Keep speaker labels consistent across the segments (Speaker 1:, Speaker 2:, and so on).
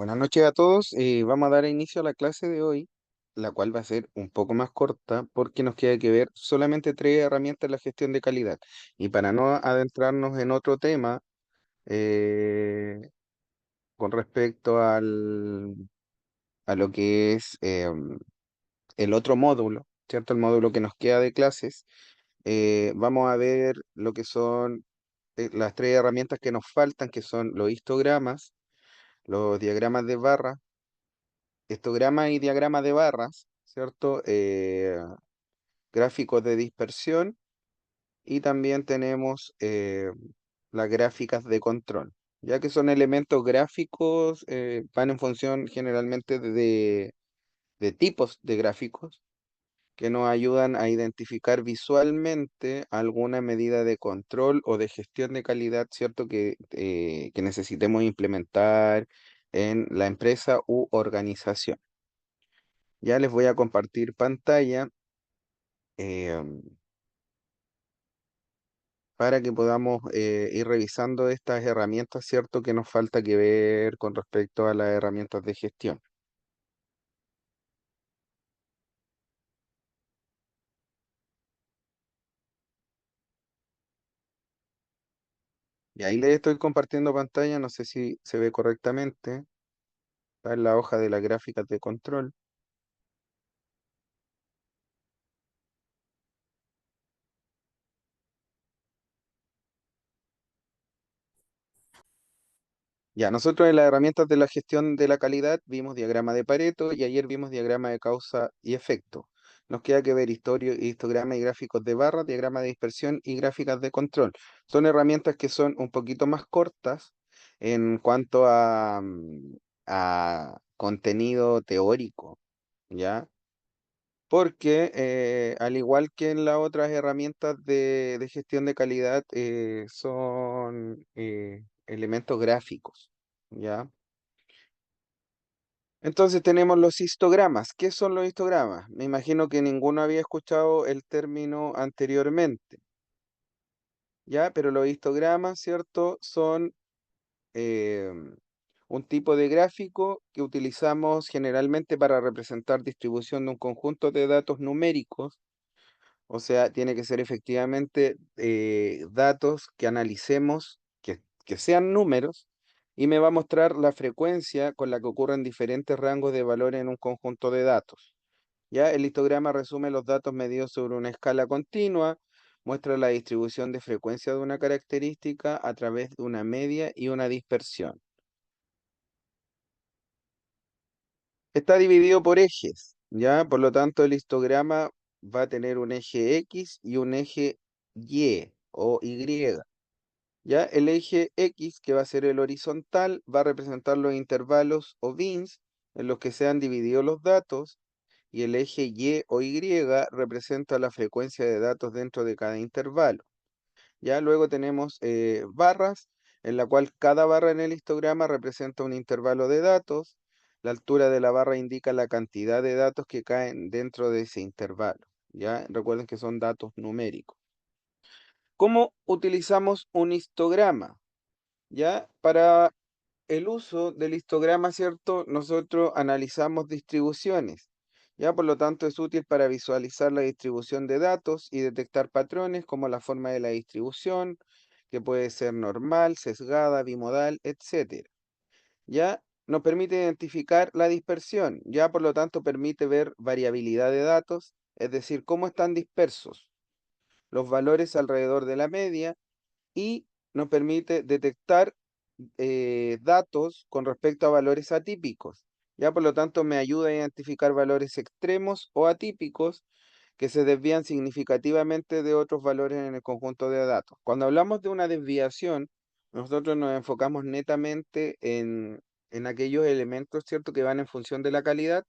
Speaker 1: Buenas noches a todos. Vamos a dar inicio a la clase de hoy, la cual va a ser un poco más corta porque nos queda que ver solamente tres herramientas de la gestión de calidad. Y para no adentrarnos en otro tema eh, con respecto a lo que es el otro módulo, ¿cierto? El módulo que nos queda de clases, vamos a ver lo que son las tres herramientas que nos faltan, que son los histogramas, los diagramas de barra, histogramas y diagramas de barras, ¿cierto? Gráficos de dispersión y también tenemos las gráficas de control, ya que son elementos gráficos, van en función generalmente de tipos de gráficos que nos ayudan a identificar visualmente alguna medida de control o de gestión de calidad, ¿cierto? Que necesitemos implementar en la empresa u organización. Ya les voy a compartir pantalla eh, para que podamos ir revisando estas herramientas, ¿cierto? Que nos falta que ver con respecto a las herramientas de gestión. Y ahí les estoy compartiendo pantalla, no sé si se ve correctamente. Está en la hoja de las gráficas de control. Ya, nosotros en las herramientas de la gestión de la calidad vimos diagrama de Pareto y ayer vimos diagrama de causa y efecto. Nos queda que ver histograma y gráficos de barra, diagrama de dispersión y gráficas de control. Son herramientas que son un poquito más cortas en cuanto a contenido teórico, ¿ya? Porque al igual que en las otras herramientas de gestión de calidad, son elementos gráficos, ¿ya? Entonces tenemos los histogramas. ¿Qué son los histogramas? Me imagino que ninguno había escuchado el término anteriormente, ¿ya? Pero los histogramas, ¿cierto? Son eh, un tipo de gráfico que utilizamos generalmente para representar distribución de un conjunto de datos numéricos. O sea, tiene que ser efectivamente datos que analicemos, que sean números, y me va a mostrar la frecuencia con la que ocurren diferentes rangos de valores en un conjunto de datos. Ya el histograma resume los datos medidos sobre una escala continua, muestra la distribución de frecuencia de una característica a través de una media y una dispersión. Está dividido por ejes, ¿ya? Por lo tanto, el histograma va a tener un eje X y un eje Y o Y. Ya el eje X, que va a ser el horizontal, va a representar los intervalos o bins en los que se han dividido los datos, y el eje Y o Y representa la frecuencia de datos dentro de cada intervalo. Ya luego tenemos barras, en la cual cada barra en el histograma representa un intervalo de datos. La altura de la barra indica la cantidad de datos que caen dentro de ese intervalo. Ya recuerden que son datos numéricos. ¿Cómo utilizamos un histograma? Ya para el uso del histograma, ¿cierto? Nosotros analizamos distribuciones. Ya, por lo tanto, es útil para visualizar la distribución de datos y detectar patrones como la forma de la distribución, que puede ser normal, sesgada, bimodal, etcétera. Ya nos permite identificar la dispersión. Ya, por lo tanto, permite ver variabilidad de datos, es decir, cómo están dispersos los valores alrededor de la media, y nos permite detectar datos con respecto a valores atípicos. Ya, por lo tanto, me ayuda a identificar valores extremos o atípicos que se desvían significativamente de otros valores en el conjunto de datos. Cuando hablamos de una desviación, nosotros nos enfocamos netamente en aquellos elementos, ¿cierto?, que van en función de la calidad,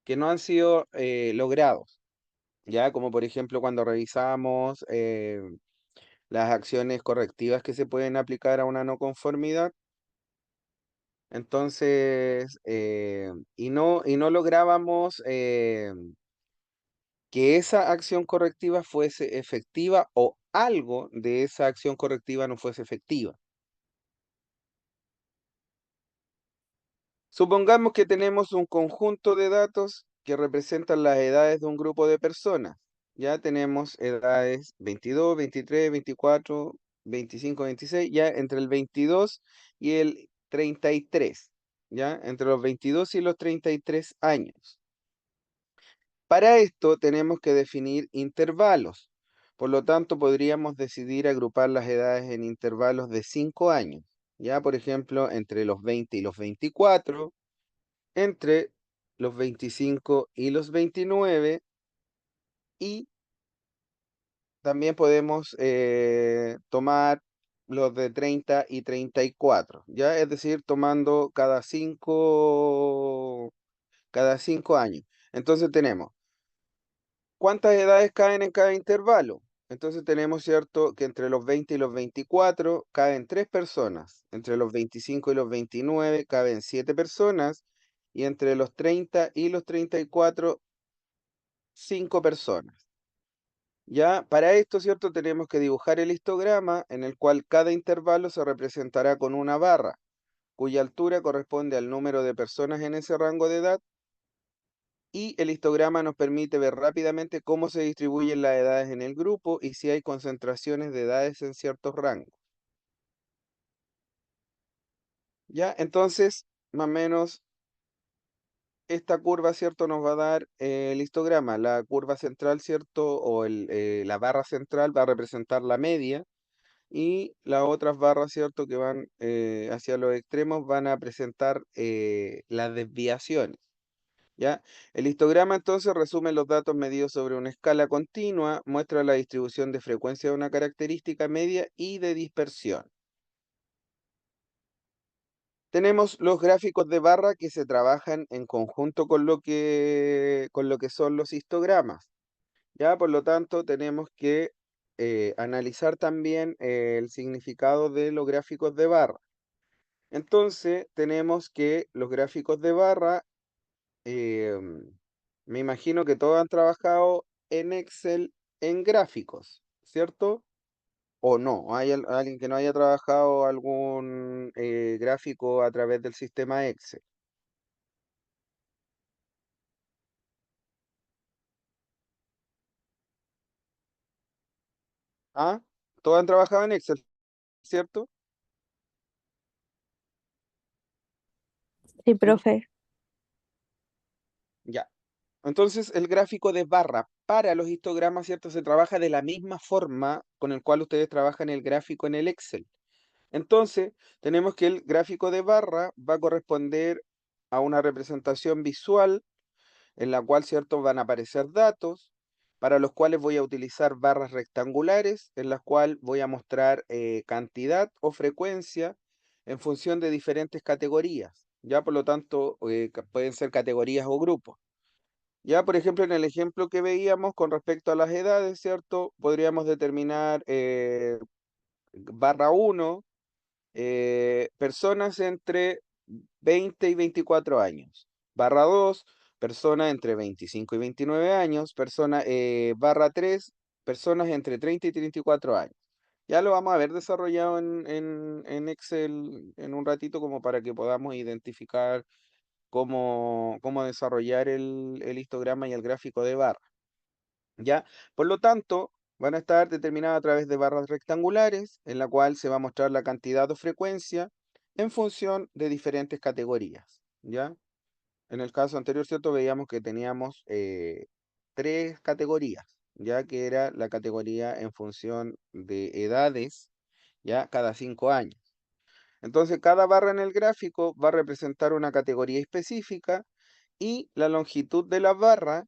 Speaker 1: que no han sido logrados. Ya, como por ejemplo cuando revisamos las acciones correctivas que se pueden aplicar a una no conformidad. Entonces, y no lográbamos que esa acción correctiva fuese efectiva o algo de esa acción correctiva no fuese efectiva. Supongamos que tenemos un conjunto de datos que representan las edades de un grupo de personas. Ya tenemos edades 22, 23, 24, 25, 26, ya entre el 22 y el 33, ya entre los 22 y los 33 años. Para esto tenemos que definir intervalos. Por lo tanto, podríamos decidir agrupar las edades en intervalos de 5 años. Ya, por ejemplo, entre los 20 y los 24, entre los 25 y los 29, y también podemos tomar los de 30 y 34, ¿ya? Es decir, tomando cada cinco años. Entonces tenemos, ¿cuántas edades caen en cada intervalo? Entonces tenemos, ¿cierto?, que entre los 20 y los 24 caben 3 personas, entre los 25 y los 29 caben 7 personas, y entre los 30 y los 34 5 personas. Ya, para esto, ¿cierto? Tenemos que dibujar el histograma en el cual cada intervalo se representará con una barra, cuya altura corresponde al número de personas en ese rango de edad, y el histograma nos permite ver rápidamente cómo se distribuyen las edades en el grupo y si hay concentraciones de edades en ciertos rangos. Ya, entonces, más o menos, esta curva, ¿cierto? Nos va a dar el histograma. La curva central, ¿cierto? O la barra central va a representar la media, y las otras barras, ¿cierto?, que van hacia los extremos van a presentar las desviaciones, ¿ya? El histograma entonces resume los datos medidos sobre una escala continua, muestra la distribución de frecuencia de una característica media y de dispersión. Tenemos los gráficos de barra que se trabajan en conjunto con lo que son los histogramas. Ya, por lo tanto, tenemos que analizar también el significado de los gráficos de barra. Entonces, tenemos que los gráficos de barra, me imagino que todos han trabajado en Excel en gráficos, ¿cierto? ¿O no? ¿Hay alguien que no haya trabajado algún gráfico a través del sistema Excel? ¿Ah? Todos han trabajado en Excel, ¿cierto?
Speaker 2: Sí,
Speaker 1: ¿Sí?
Speaker 2: profe.
Speaker 1: Ya. Entonces, el gráfico de barra para los histogramas, ¿cierto? Se trabaja de la misma forma con el cual ustedes trabajan el gráfico en el Excel. Entonces, tenemos que el gráfico de barra va a corresponder a una representación visual en la cual, ¿cierto?, van a aparecer datos para los cuales voy a utilizar barras rectangulares en las cuales voy a mostrar cantidad o frecuencia en función de diferentes categorías. Ya, por lo tanto, pueden ser categorías o grupos. Ya, por ejemplo, en el ejemplo que veíamos con respecto a las edades, ¿cierto? Podríamos determinar barra uno, personas entre 20 y 24 años. Barra 2, personas entre 25 y 29 años. Barra 3, personas entre 30 y 34 años. Ya lo vamos a ver desarrollado en Excel en un ratito, como para que podamos identificar cómo desarrollar el histograma y el gráfico de barra. ¿Ya? Por lo tanto, van a estar determinadas a través de barras rectangulares, en la cual se va a mostrar la cantidad o frecuencia en función de diferentes categorías, ¿ya? En el caso anterior, ¿cierto? Veíamos que teníamos 3 categorías, ya que era la categoría en función de edades, ¿ya? Cada 5 años. Entonces, cada barra en el gráfico va a representar una categoría específica, y la longitud de la barra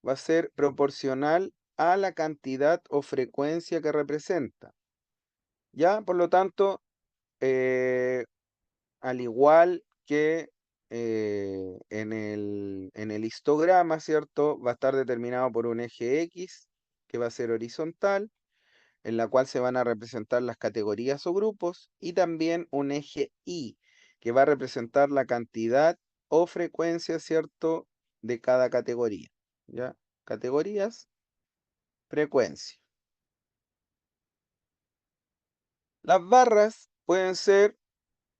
Speaker 1: va a ser proporcional a la cantidad o frecuencia que representa. Ya, por lo tanto, eh, al igual que en el histograma, ¿cierto? Va a estar determinado por un eje X, que va a ser horizontal, en la cual se van a representar las categorías o grupos, y también un eje Y, que va a representar la cantidad o frecuencia, ¿cierto?, de cada categoría. ¿Ya? Categorías, frecuencia. Las barras pueden ser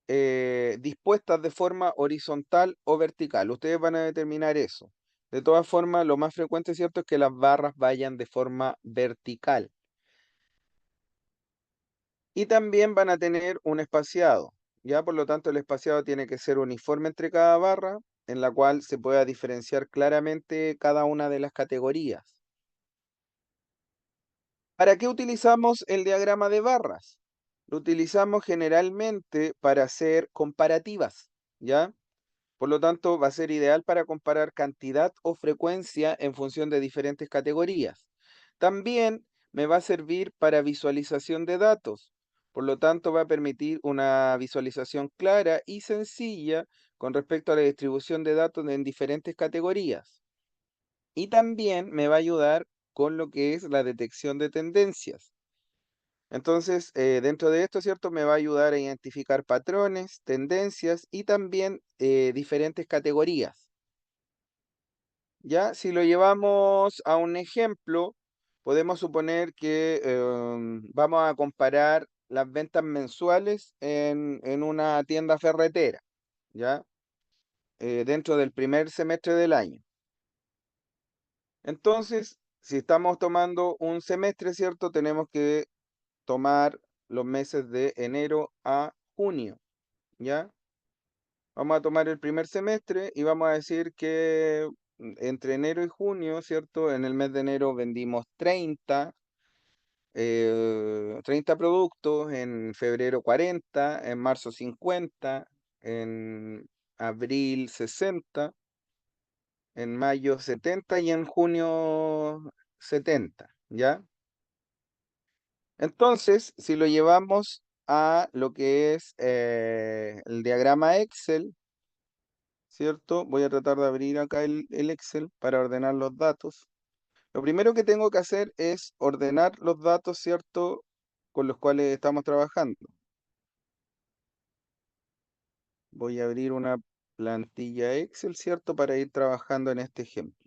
Speaker 1: dispuestas de forma horizontal o vertical. Ustedes van a determinar eso. De todas formas, lo más frecuente, ¿cierto?, es que las barras vayan de forma vertical. Y también van a tener un espaciado, ¿ya? Por lo tanto, el espaciado tiene que ser uniforme entre cada barra, en la cual se pueda diferenciar claramente cada una de las categorías. ¿Para qué utilizamos el diagrama de barras? Lo utilizamos generalmente para hacer comparativas, ¿ya? Por lo tanto, va a ser ideal para comparar cantidad o frecuencia en función de diferentes categorías. También me va a servir para visualización de datos. Por lo tanto, va a permitir una visualización clara y sencilla con respecto a la distribución de datos en diferentes categorías. Y también me va a ayudar con lo que es la detección de tendencias. Entonces, dentro de esto, ¿cierto? Me va a ayudar a identificar patrones, tendencias y también diferentes categorías. Ya, si lo llevamos a un ejemplo, podemos suponer que vamos a comparar las ventas mensuales en una tienda ferretera, ¿ya? Dentro del primer semestre del año. Entonces, si estamos tomando un semestre, ¿cierto? Tenemos que tomar los meses de enero a junio, ¿ya? Vamos a tomar el primer semestre y vamos a decir que entre enero y junio, ¿cierto? En el mes de enero vendimos 30 productos, en febrero 40, en marzo 50, en abril 60, en mayo 70 y en junio 70, ¿ya? Entonces, si lo llevamos a lo que es el diagrama Excel, ¿cierto? Voy a tratar de abrir acá el Excel para ordenar los datos. Lo primero que tengo que hacer es ordenar los datos, ¿cierto?, con los cuales estamos trabajando. Voy a abrir una plantilla Excel, ¿cierto?, para ir trabajando en este ejemplo.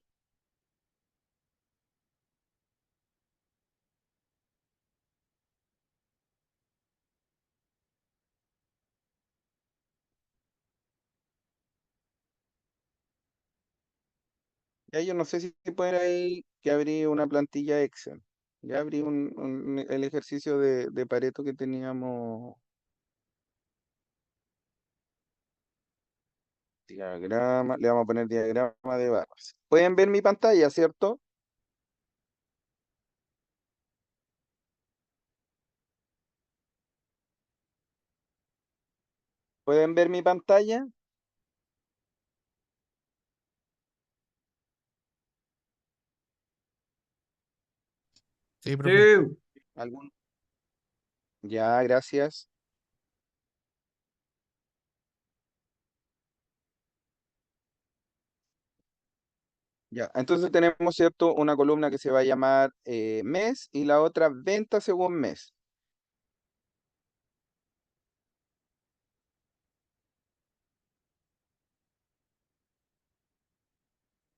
Speaker 1: Ya yo no sé si pueden ahí que abrí una plantilla Excel. Ya abrí el ejercicio de Pareto que teníamos. Diagrama, le vamos a poner diagrama de barras. Pueden ver mi pantalla, ¿cierto? ¿Pueden ver mi pantalla?
Speaker 2: Sí, profe.
Speaker 3: Sí.
Speaker 1: ¿Algún? Ya, gracias. Ya, entonces tenemos, ¿cierto?, una columna que se va a llamar mes y la otra venta según mes.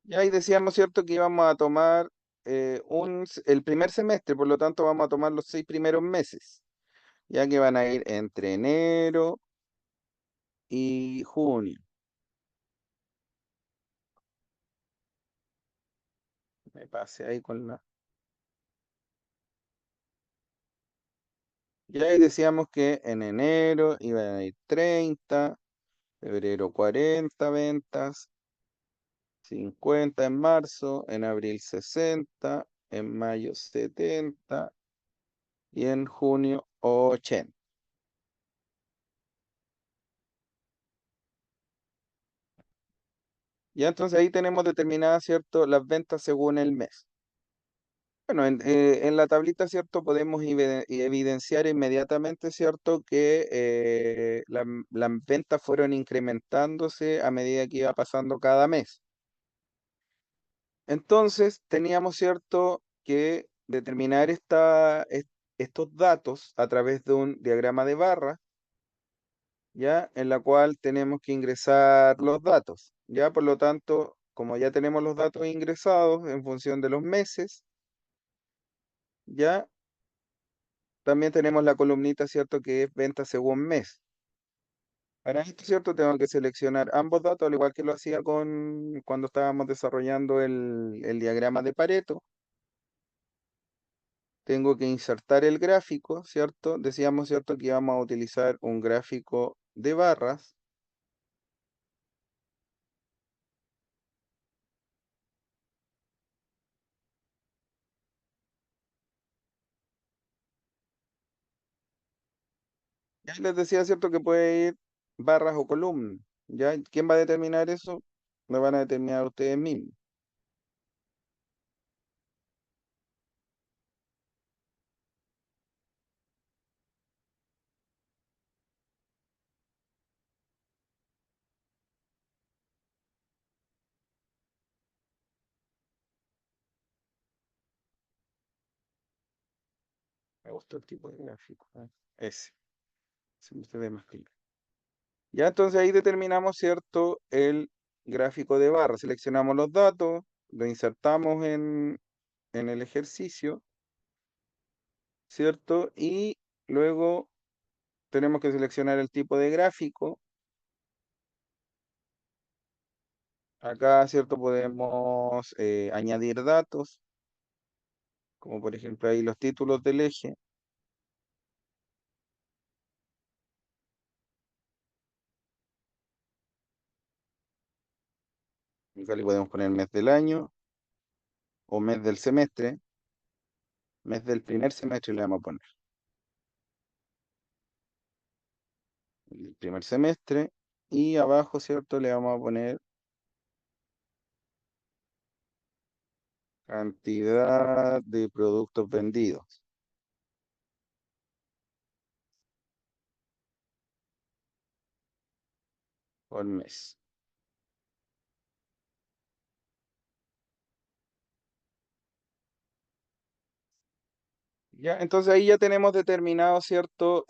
Speaker 1: Y ahí decíamos, ¿cierto?, que íbamos a tomar el primer semestre, por lo tanto vamos a tomar los 6 primeros meses, ya que van a ir entre enero y junio. Me pasé ahí con la... Y ahí decíamos que en enero iban a ir 30, febrero 40 ventas, 50 en marzo, en abril 60, en mayo 70 y en junio 80. Ya entonces ahí tenemos determinadas, ¿cierto?, las ventas según el mes. Bueno, en la tablita, ¿cierto?, podemos evidenciar inmediatamente, ¿cierto?, que las ventas fueron incrementándose a medida que iba pasando cada mes. Entonces, teníamos, ¿cierto?, que determinar estos datos a través de un diagrama de barras, ¿ya? En la cual tenemos que ingresar los datos, ¿ya? Por lo tanto, como ya tenemos los datos ingresados en función de los meses, ¿ya? También tenemos la columnita, ¿cierto?, que es venta según mes. Para esto, ¿cierto? Tengo que seleccionar ambos datos, al igual que lo hacía cuando estábamos desarrollando el diagrama de Pareto. Tengo que insertar el gráfico, ¿cierto? Decíamos, ¿cierto?, que íbamos a utilizar un gráfico de barras. Ya les decía, ¿cierto?, que puede ir barras o columnas. ¿Ya? ¿Quién va a determinar eso? Lo van a determinar ustedes mismos. Me gustó el tipo de gráfico. Ese, se ve más claro. Ya entonces ahí determinamos, ¿cierto?, el gráfico de barra. Seleccionamos los datos, lo insertamos en el ejercicio, ¿cierto? Y luego tenemos que seleccionar el tipo de gráfico. Acá, ¿cierto? Podemos añadir datos, como por ejemplo ahí los títulos del eje. Acá le podemos poner mes del año o mes del semestre. Mes del primer semestre le vamos a poner. El primer semestre. Y abajo, ¿cierto? Le vamos a poner cantidad de productos vendidos por mes. Ya, entonces ahí ya tenemos determinado, ¿cierto?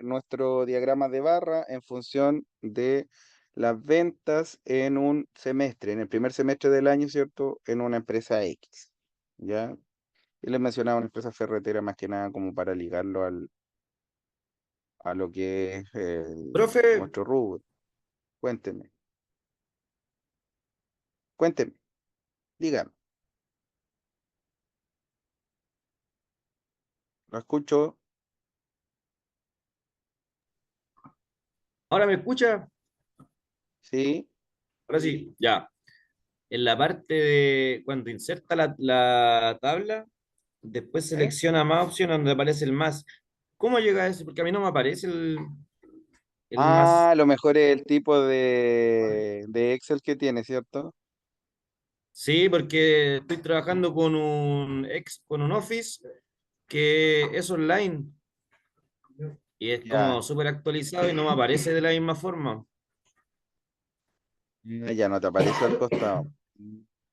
Speaker 1: Nuestro diagrama de barra en función de las ventas en un semestre, en el primer semestre del año, ¿cierto? En una empresa X. ¿Ya? Y les mencionaba una empresa ferretera más que nada como para ligarlo a lo que es
Speaker 3: Profe,
Speaker 1: nuestro rubro. Cuénteme, cuénteme, dígame, lo escucho,
Speaker 3: ¿ahora me escucha?
Speaker 1: sí,
Speaker 3: Ahora sí, ya. En la parte de cuando inserta la tabla, después
Speaker 1: ¿eh?
Speaker 3: selecciona más opciones donde aparece el más. ¿Cómo llega a eso? Porque a mí no me aparece el
Speaker 1: Ah,
Speaker 3: más.
Speaker 1: a lo mejor es el tipo de Excel que tiene, ¿cierto?
Speaker 3: Sí, porque estoy trabajando con un Office que es online y es como
Speaker 1: Ya,
Speaker 3: súper actualizado y no me aparece de la misma forma.
Speaker 1: ya no te aparece al costado.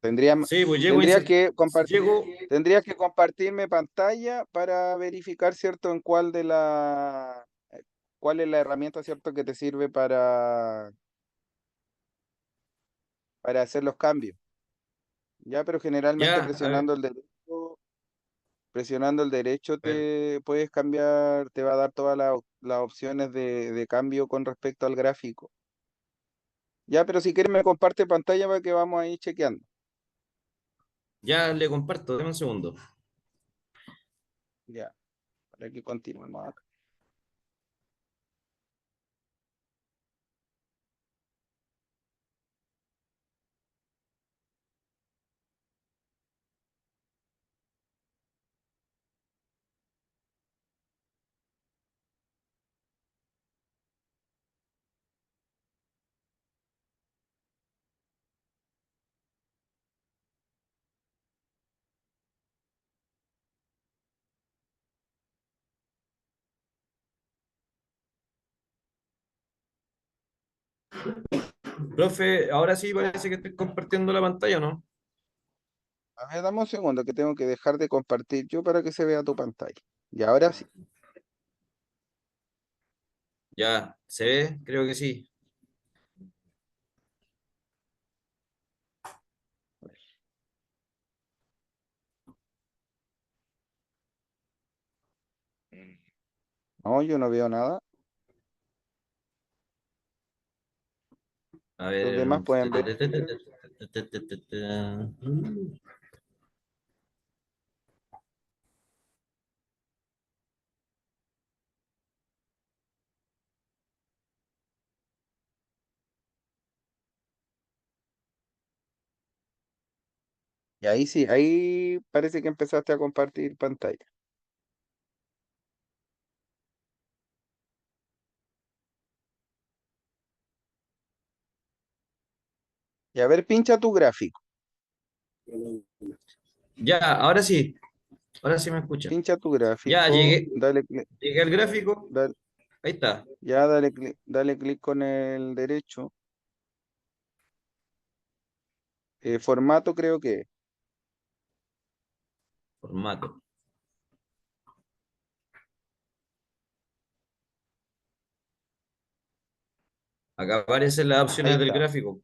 Speaker 1: Tendría,
Speaker 3: Sí, pues
Speaker 1: tendrías que
Speaker 3: llego,
Speaker 1: tendrías que compartirme pantalla para verificar, ¿cierto?, en cuál es la herramienta, ¿cierto?, que te sirve para hacer los cambios. Ya, pero generalmente
Speaker 3: ya, a ver,
Speaker 1: presionando el derecho
Speaker 3: a ver,
Speaker 1: te puedes cambiar, te va a dar todas las opciones de cambio con respecto al gráfico. Ya, pero si quieres me comparte pantalla para que vamos a ir chequeando.
Speaker 3: ya le comparto, deme un segundo.
Speaker 1: Ya, para que continuemos acá.
Speaker 3: Profe, ahora sí parece que estoy compartiendo la pantalla, ¿no?
Speaker 1: A ver, dame un segundo que tengo que dejar de compartir yo para que se vea tu pantalla. Y ahora sí.
Speaker 3: Ya, ¿se ve? Creo que sí.
Speaker 1: No, yo no veo nada.
Speaker 3: A
Speaker 1: Los
Speaker 3: ver.
Speaker 1: demás pueden ver. Y ahí sí, ahí parece que empezaste a compartir pantalla. Y a ver, pincha tu gráfico.
Speaker 3: Ya, ahora sí me escuchan.
Speaker 1: Pincha tu
Speaker 3: Ya,
Speaker 1: gráfico.
Speaker 3: llegué, llegué al gráfico.
Speaker 1: Dale,
Speaker 3: Ahí está,
Speaker 1: ya dale clic con el derecho. Formato creo que es.
Speaker 3: formato. Acá aparecen las
Speaker 1: Ahí
Speaker 3: opciones del
Speaker 1: está.
Speaker 3: gráfico.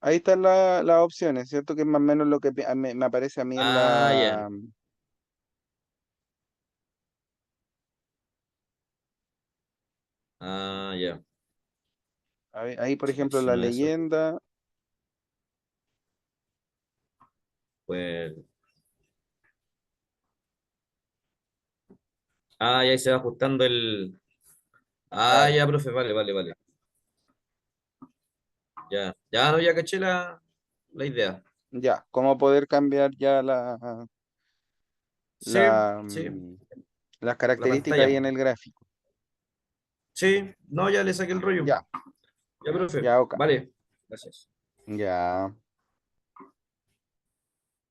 Speaker 1: Ahí están las opciones, ¿cierto? Que es más o menos lo que me aparece a mí en
Speaker 3: Ah, ya.
Speaker 1: la...
Speaker 3: Ah, ya.
Speaker 1: Ahí, por ejemplo, la
Speaker 3: Selecciono eso.
Speaker 1: leyenda.
Speaker 3: Pues. Ah, ya ahí se va ajustando el. Ah,
Speaker 1: Claro,
Speaker 3: ya, profe, vale, vale, vale. Ya, ya no, ya caché la idea.
Speaker 1: ya. Cómo poder cambiar ya
Speaker 3: Sí, sí,
Speaker 1: las
Speaker 3: la
Speaker 1: características ahí
Speaker 3: pantalla.
Speaker 1: en el gráfico.
Speaker 3: Sí, no, ya le saqué el rollo.
Speaker 1: Ya,
Speaker 3: Ya, profe,
Speaker 1: ya, ok.
Speaker 3: vale. Gracias.
Speaker 1: Ya.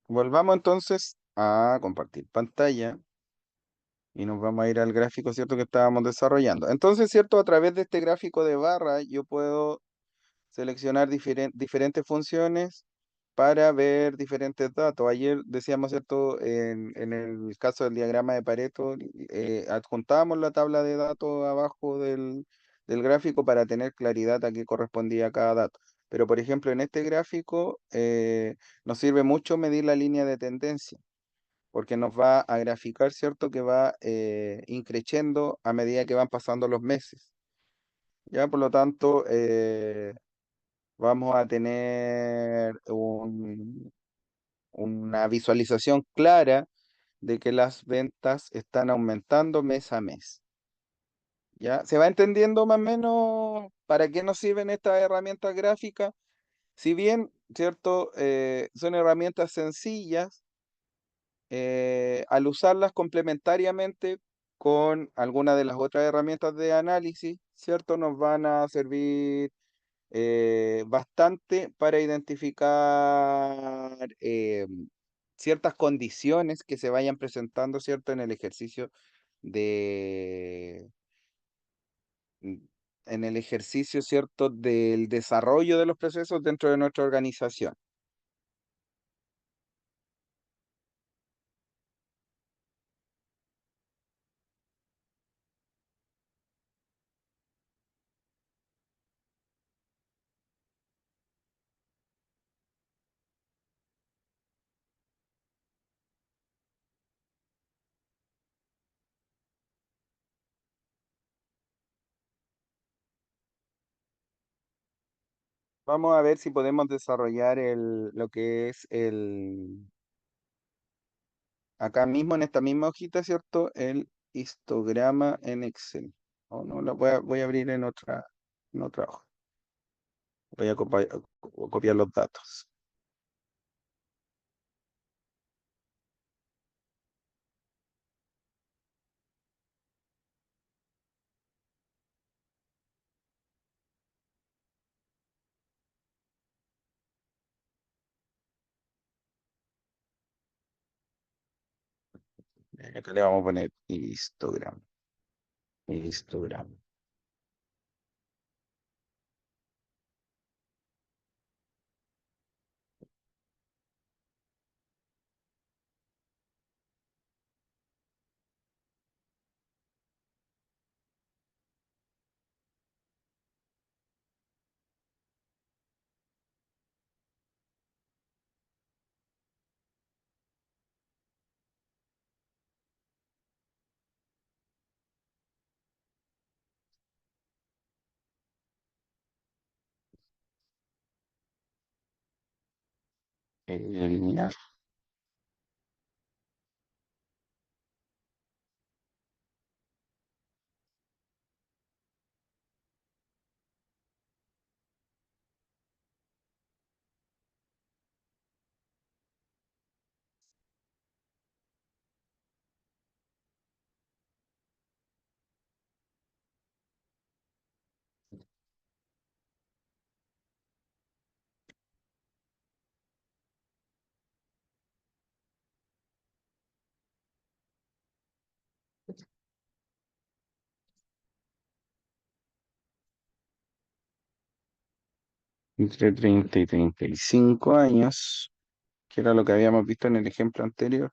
Speaker 1: Volvamos entonces a compartir pantalla y nos vamos a ir al gráfico, ¿cierto? Que estábamos desarrollando. Entonces, ¿cierto? A través de este gráfico de barra yo puedo seleccionar diferentes funciones para ver diferentes datos. Ayer decíamos, ¿cierto? En el caso del diagrama de Pareto, adjuntábamos la tabla de datos abajo del gráfico para tener claridad a qué correspondía cada dato. Pero, por ejemplo, en este gráfico nos sirve mucho medir la línea de tendencia, porque nos va a graficar, ¿cierto? Que va increciendo a medida que van pasando los meses. Ya, por lo tanto, vamos a tener una visualización clara de que las ventas están aumentando mes a mes. ¿Ya? ¿Se va entendiendo más o menos para qué nos sirven estas herramientas gráficas? Si bien, ¿cierto? Son herramientas sencillas, al usarlas complementariamente con alguna de las otras herramientas de análisis, ¿cierto? Nos van a servir bastante para identificar ciertas condiciones que se vayan presentando, ¿cierto? En el ejercicio de, mm, en el ejercicio, ¿cierto? Del desarrollo de los procesos dentro de nuestra organización. Vamos a ver si podemos desarrollar lo que es acá mismo en esta misma hojita, ¿cierto? El histograma en Excel. O no, voy a abrir en otra hoja. Voy a copiar los datos. Acá le vamos a poner histograma. Histograma. eliminar. Entre 30 y 35 años, que era lo que habíamos visto en el ejemplo anterior.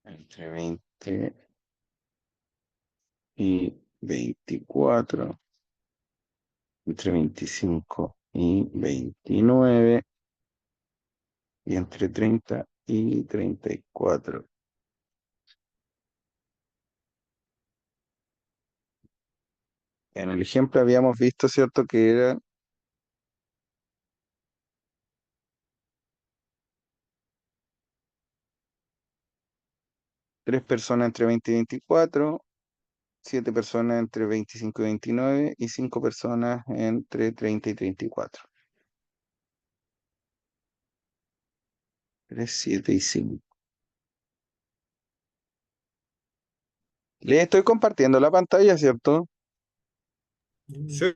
Speaker 1: Entre 20 y 24, entre 25 y 29 y entre 30 y 34. En el ejemplo habíamos visto, ¿cierto? Que eran 3 personas entre 20 y 24, 7 personas entre 25 y 29 y 5 personas entre 30 y 34. 3, 7 y 5. Les estoy compartiendo la pantalla, ¿cierto?
Speaker 3: Sí.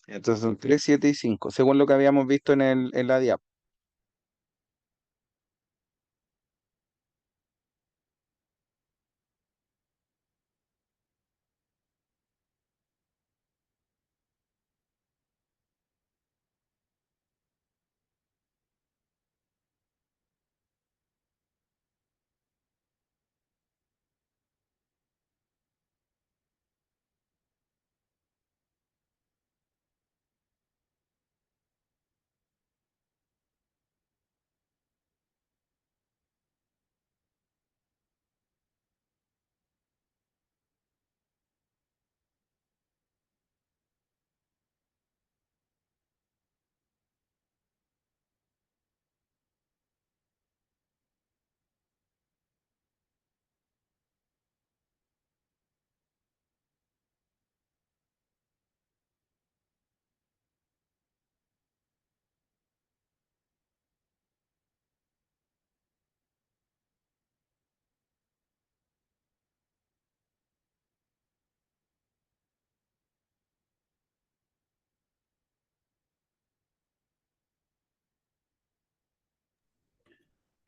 Speaker 1: Entonces son 3, 7 y 5, según lo que habíamos visto en la diapositiva.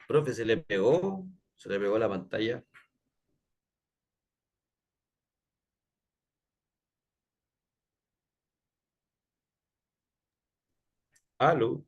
Speaker 3: Profe, se le pegó la pantalla. Aló.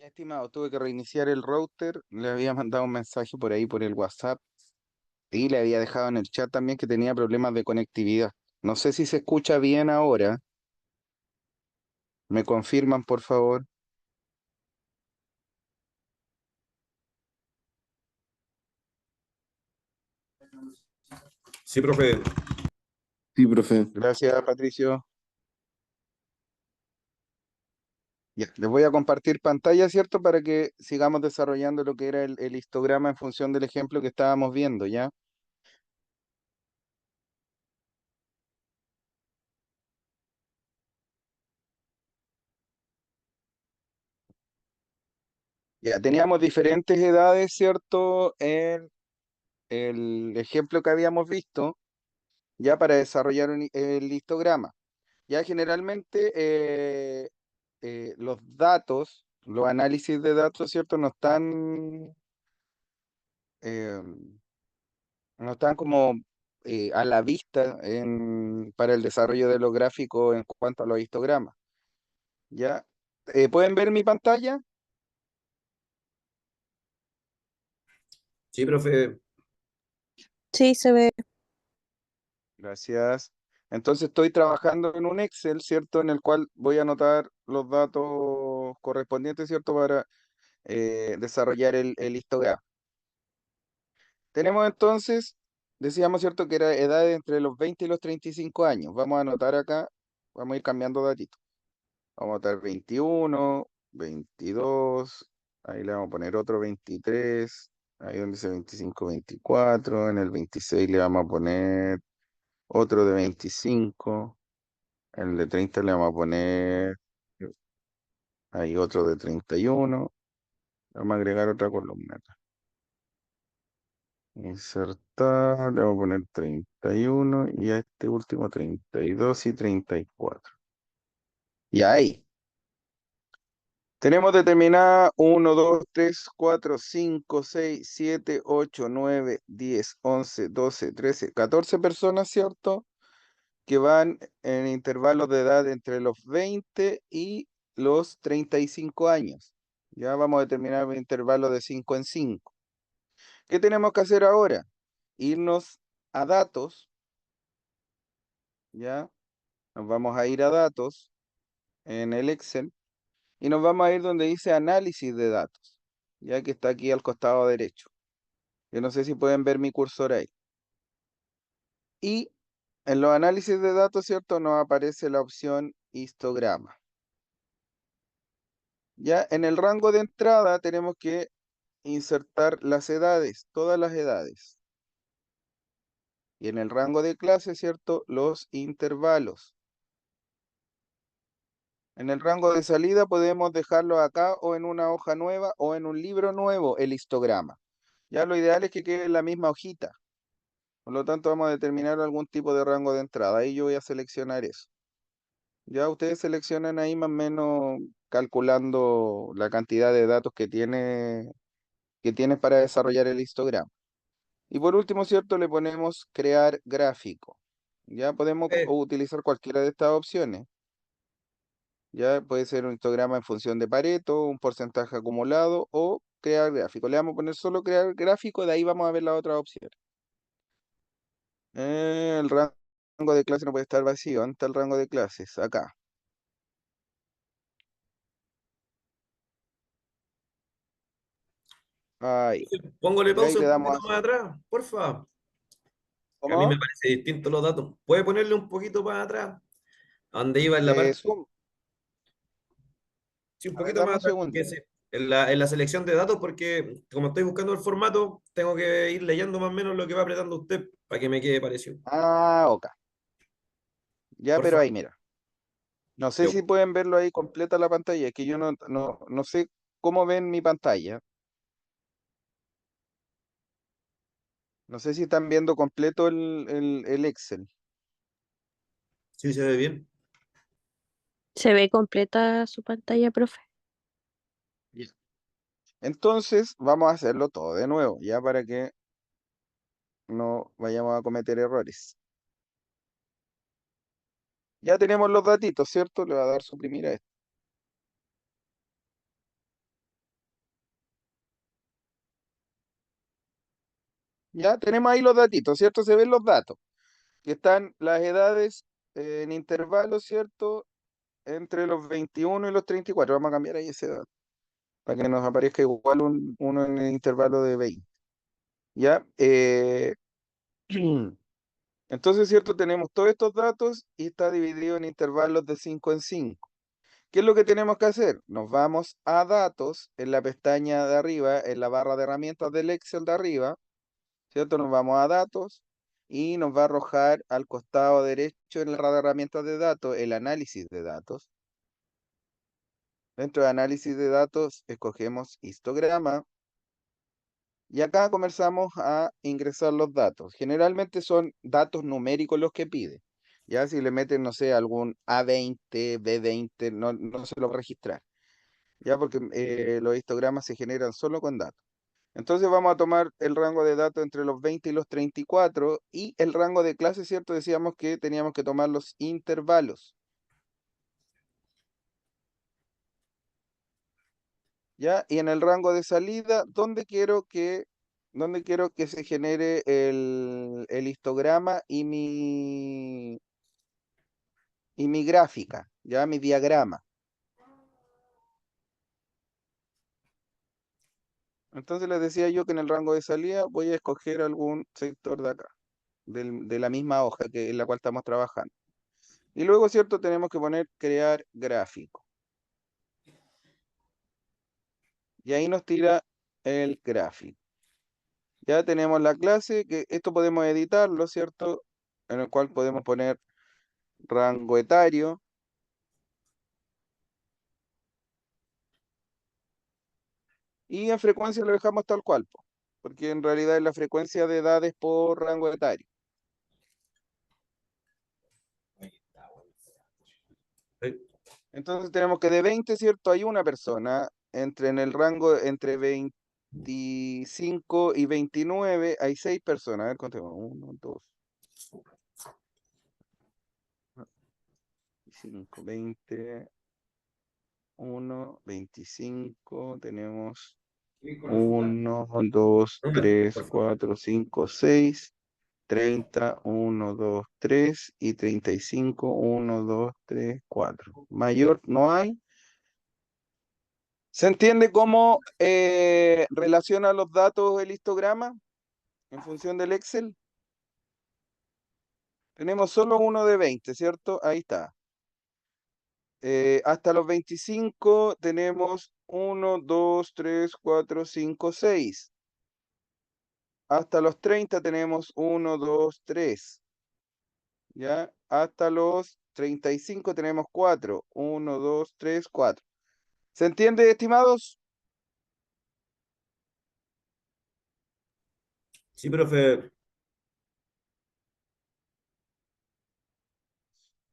Speaker 1: Ya, estimado, tuve que reiniciar el router, le había mandado un mensaje por ahí por el WhatsApp y le había dejado en el chat también que tenía problemas de conectividad. No sé si se escucha bien ahora. ¿Me confirman, por favor?
Speaker 3: Sí, profe.
Speaker 2: Sí, profe.
Speaker 1: Gracias, Patricio. Ya, les voy a compartir pantalla, ¿cierto? Para que sigamos desarrollando lo que era el histograma en función del ejemplo que estábamos viendo, ¿ya? Ya, teníamos diferentes edades, ¿cierto? En el ejemplo que habíamos visto, ya para desarrollar el histograma. Ya generalmente los datos, los análisis de datos, ¿cierto? Eh, no están como a la vista para el desarrollo de los gráficos en cuanto a los histogramas. ¿Ya? ¿Pueden ver mi pantalla?
Speaker 3: Sí, profe.
Speaker 4: Sí, se ve.
Speaker 1: Gracias. Entonces estoy trabajando en un Excel, ¿cierto? En el cual voy a anotar los datos correspondientes, ¿cierto? Para desarrollar el histograma. Tenemos entonces, decíamos, ¿cierto? Que era edad entre los 20 y los 35 años. Vamos a anotar acá, vamos a ir cambiando datitos. Vamos a anotar 21, 22, ahí le vamos a poner otro 23, ahí donde dice 25, 24, en el 26 le vamos a poner otro de 25, en el de 30 le vamos a poner ahí otro de 31, vamos a agregar otra columna. Insertar, le vamos a poner 31 y a este último 32 y 34. Y ahí. Tenemos determinada 1, 2, 3, 4, 5, 6, 7, 8, 9, 10, 11, 12, 13, 14 personas, ¿cierto? Que van en intervalos de edad entre los 20 y los 35 años. Ya vamos a determinar un intervalo de 5 en 5. ¿Qué tenemos que hacer ahora? Irnos a datos, ¿ya? Nos vamos a ir a datos en el Excel y nos vamos a ir donde dice análisis de datos, ya que está aquí al costado derecho. Yo no sé si pueden ver mi cursor ahí. Y en los análisis de datos, ¿cierto? Nos aparece la opción histograma. Ya en el rango de entrada tenemos que insertar las edades, todas las edades. Y en el rango de clase, ¿cierto? Los intervalos. En el rango de salida podemos dejarlo acá o en una hoja nueva o en un libro nuevo el histograma. Ya lo ideal es que quede en la misma hojita. Por lo tanto, vamos a determinar algún tipo de rango de entrada. Ahí yo voy a seleccionar eso. Ya ustedes seleccionan ahí más o menos calculando la cantidad de datos que tiene para desarrollar el histograma. Y por último, ¿cierto? Le ponemos crear gráfico. Ya podemos utilizar cualquiera de estas opciones. Ya puede ser un histograma en función de Pareto, un porcentaje acumulado o crear gráfico. Le vamos a poner solo crear gráfico, de ahí vamos a ver la otra opción. El rango de clase no puede estar vacío. ¿Dónde está el rango de clases? Acá. Ahí.
Speaker 3: Póngale
Speaker 1: Y ahí
Speaker 3: pausa
Speaker 1: le
Speaker 3: un
Speaker 1: damos
Speaker 3: poquito
Speaker 1: a...
Speaker 3: más atrás, porfa. Que a mí me
Speaker 1: ¿Cómo?
Speaker 3: parece distinto los datos. ¿Puede ponerle un poquito más atrás? ¿A dónde iba en la parte?
Speaker 1: Zoom.
Speaker 3: Sí, un
Speaker 1: A ver,
Speaker 3: poquito
Speaker 1: dame
Speaker 3: más
Speaker 1: un
Speaker 3: atrás.
Speaker 1: segundito.
Speaker 3: En la selección de datos, porque como estoy buscando el formato, tengo que ir leyendo más o menos lo que va apretando usted para que me quede parecido.
Speaker 1: Ah, ok. Ya,
Speaker 3: Por
Speaker 1: pero
Speaker 3: favor.
Speaker 1: ahí, mira. No sé si pueden verlo ahí completa la pantalla. Es que yo no sé cómo ven mi pantalla. No sé si están viendo completo el Excel.
Speaker 3: Sí, se ve bien.
Speaker 4: ¿Se ve completa su pantalla, profe?
Speaker 1: Ya. Entonces, vamos a hacerlo todo de nuevo, ya para que no vayamos a cometer errores. Ya tenemos los datitos, ¿cierto? Le va a dar suprimir a esto. Ya tenemos ahí los datitos, ¿cierto? Se ven los datos, que están las edades en intervalos, ¿cierto? Entre los 21 y los 34. Vamos a cambiar ahí ese dato, para que nos aparezca igual uno en el intervalo de 20. ¿Ya? Entonces, ¿cierto? Tenemos todos estos datos y está dividido en intervalos de 5 en 5. ¿Qué es lo que tenemos que hacer? Nos vamos a datos en la pestaña de arriba, en la barra de herramientas del Excel de arriba, ¿cierto? Nos vamos a datos y nos va a arrojar al costado derecho en la barra de herramientas de datos el análisis de datos. Dentro de análisis de datos escogemos histograma y acá comenzamos a ingresar los datos. Generalmente son datos numéricos los que pide. Ya si le meten, no sé, algún A20, B20, no se lo va a registrar. Ya porque los histogramas se generan solo con datos. Entonces vamos a tomar el rango de datos entre los 20 y los 34 y el rango de clase, ¿cierto? Decíamos que teníamos que tomar los intervalos. ¿Ya? Y en el rango de salida, ¿dónde quiero que se genere el histograma y mi gráfica? ¿Ya? Mi diagrama. Entonces les decía yo que en el rango de salida voy a escoger algún sector de acá, de la misma hoja que en la cual estamos trabajando. Y luego, ¿cierto? Tenemos que poner crear gráfico. Y ahí nos tira el gráfico. Ya tenemos la clase, que esto podemos editarlo, ¿cierto? En el cual podemos poner rango etario. Y en frecuencia lo dejamos tal cual, po, porque en realidad es la frecuencia de edades por rango etario.
Speaker 3: Sí.
Speaker 1: Entonces tenemos que de 20, ¿cierto? Hay una persona, en el rango entre 25 y 29 hay 6 personas. A ver, contemos. 1, 2, 5, 20, 1, 25, tenemos
Speaker 3: ¿Quién con la fruta?
Speaker 1: 1, 2,
Speaker 3: Una,
Speaker 1: 3,
Speaker 3: por favor.
Speaker 1: 4, 5, 6, 30, 1, 2, 3 y 35, 1, 2, 3, 4. Mayor no hay. ¿Se entiende cómo relaciona los datos el histograma en función del Excel? Tenemos solo uno de 20, ¿cierto? Ahí está. Hasta los 25 tenemos 1, 2, 3, 4, 5, 6. Hasta los 30 tenemos 1, 2, 3. ¿Ya? Hasta los 35 tenemos 4. 1, 2, 3, 4. ¿Se entiende, estimados?
Speaker 3: Sí, profe.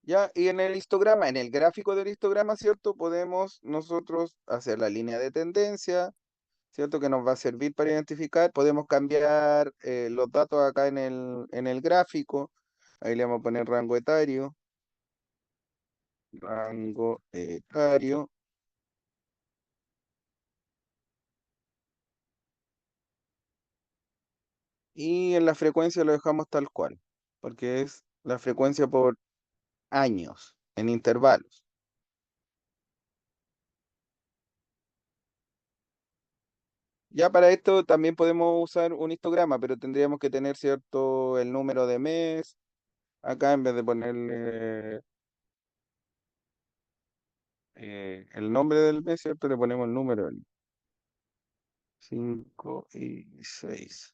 Speaker 1: ¿Ya? Y en el histograma, en el gráfico del histograma, ¿cierto? Podemos nosotros hacer la línea de tendencia, ¿cierto? Que nos va a servir para identificar. Podemos cambiar los datos acá en el gráfico. Ahí le vamos a poner rango etario. Rango etario. Y en la frecuencia lo dejamos tal cual, porque es la frecuencia por años, en intervalos. Ya para esto también podemos usar un histograma, pero tendríamos que tener, ¿cierto? El número de mes. Acá en vez de ponerle el nombre del mes, ¿cierto? Le ponemos el número, 5 y 6.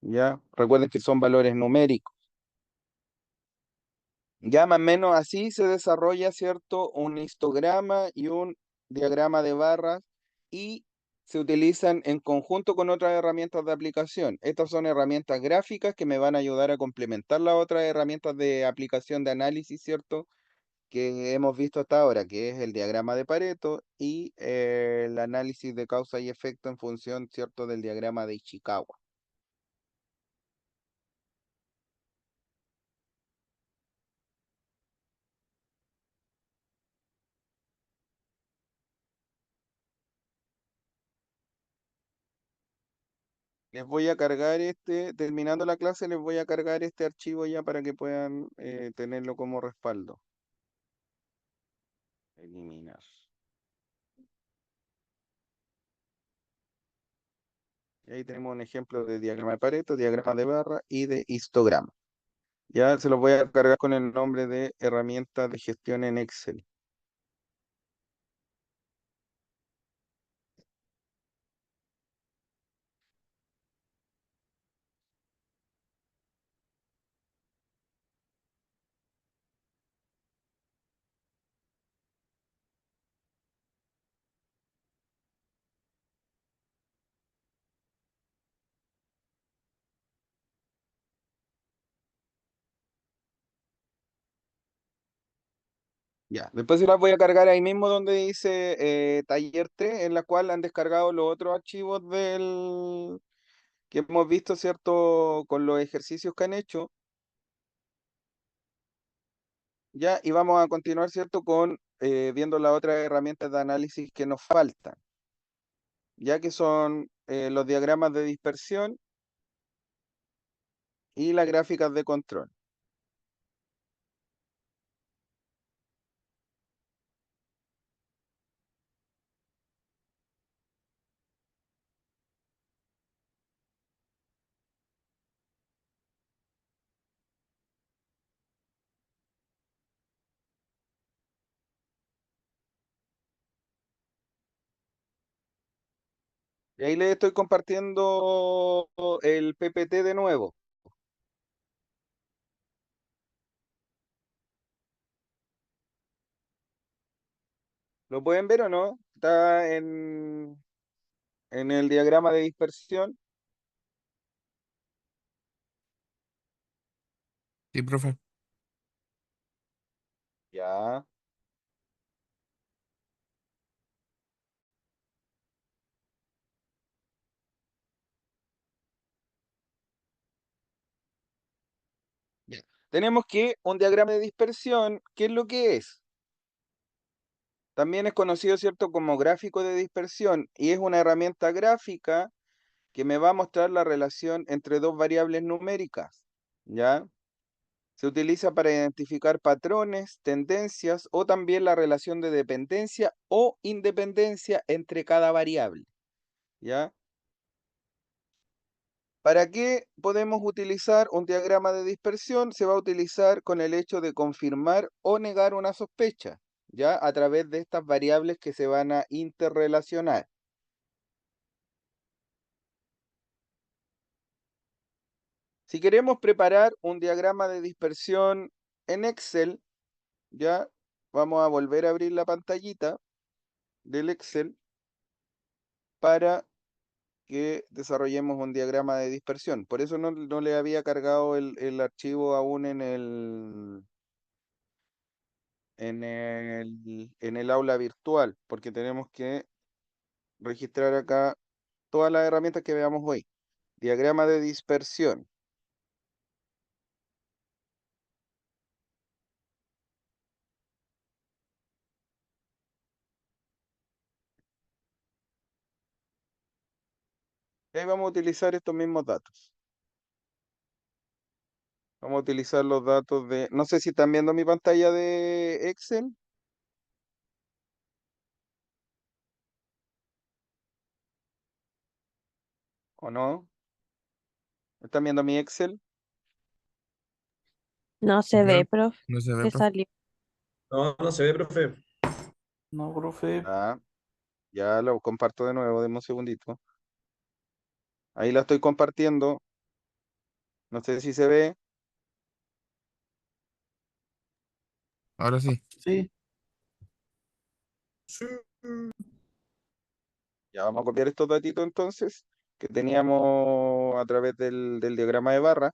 Speaker 1: Ya, recuerden que son valores numéricos. Ya más o menos así se desarrolla, ¿cierto? Un histograma y un diagrama de barras y se utilizan en conjunto con otras herramientas de aplicación. Estas son herramientas gráficas que me van a ayudar a complementar las otras herramientas de aplicación de análisis, ¿cierto? Que hemos visto hasta ahora, que es el diagrama de Pareto y el análisis de causa y efecto en función, ¿cierto?, del diagrama de Ishikawa. Les voy a cargar terminando la clase, les voy a cargar este archivo ya para que puedan tenerlo como respaldo. Eliminar. Y ahí tenemos un ejemplo de diagrama de Pareto, diagrama de barra y de histograma. Ya se los voy a cargar con el nombre de herramientas de gestión en Excel. Ya, después se las voy a cargar ahí mismo donde dice taller 3, en la cual han descargado los otros archivos que hemos visto, ¿cierto? Con los ejercicios que han hecho. Ya, y vamos a continuar, ¿cierto? Con viendo las otras herramientas de análisis que nos faltan, ya que son los diagramas de dispersión y las gráficas de control. Y ahí les estoy compartiendo el PPT de nuevo. ¿Lo pueden ver o no? Está en el diagrama de dispersión.
Speaker 2: Sí, profe.
Speaker 1: Ya. Ya. Tenemos que un diagrama de dispersión, ¿qué es lo que es? También es conocido, ¿cierto?, como gráfico de dispersión y es una herramienta gráfica que me va a mostrar la relación entre dos variables numéricas, ¿ya? Se utiliza para identificar patrones, tendencias o también la relación de dependencia o independencia entre cada variable, ¿ya? ¿Para qué podemos utilizar un diagrama de dispersión? Se va a utilizar con el hecho de confirmar o negar una sospecha, ¿ya? A través de estas variables que se van a interrelacionar. Si queremos preparar un diagrama de dispersión en Excel, ya vamos a volver a abrir la pantallita del Excel para que desarrollemos un diagrama de dispersión. Por eso no le había cargado el archivo aún en el aula virtual, porque tenemos que registrar acá todas las herramientas que veamos hoy. Diagrama de dispersión. Y ahí vamos a utilizar estos mismos datos. Vamos a utilizar los datos de... No sé si están viendo mi pantalla de Excel o no. ¿Están viendo mi Excel?
Speaker 4: No se
Speaker 2: No,
Speaker 4: ve, profe.
Speaker 2: no se ve,
Speaker 4: Se
Speaker 2: profe.
Speaker 4: salió.
Speaker 3: No, no se ve, profe.
Speaker 5: No, profe.
Speaker 1: Ah, ya lo comparto de nuevo, deme un segundito. Ahí la estoy compartiendo. No sé si se ve.
Speaker 2: Ahora sí.
Speaker 5: Sí.
Speaker 3: Sí.
Speaker 1: Ya vamos a copiar estos datitos entonces que teníamos a través del diagrama de barra.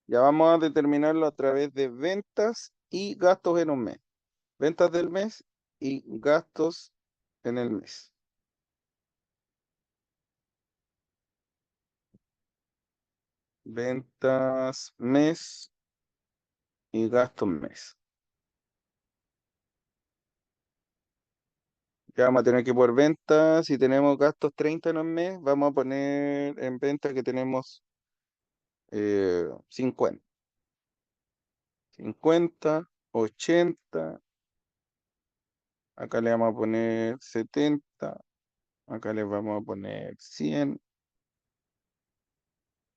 Speaker 1: Ya vamos a determinarlo a través de ventas y gastos en un mes. Ventas del mes y gastos en el mes. Ventas mes y gastos mes. Ya vamos a tener que por venta, si tenemos gastos 30 en un mes, vamos a poner en venta que tenemos 50. 50, 80, acá le vamos a poner 70, acá le vamos a poner 100,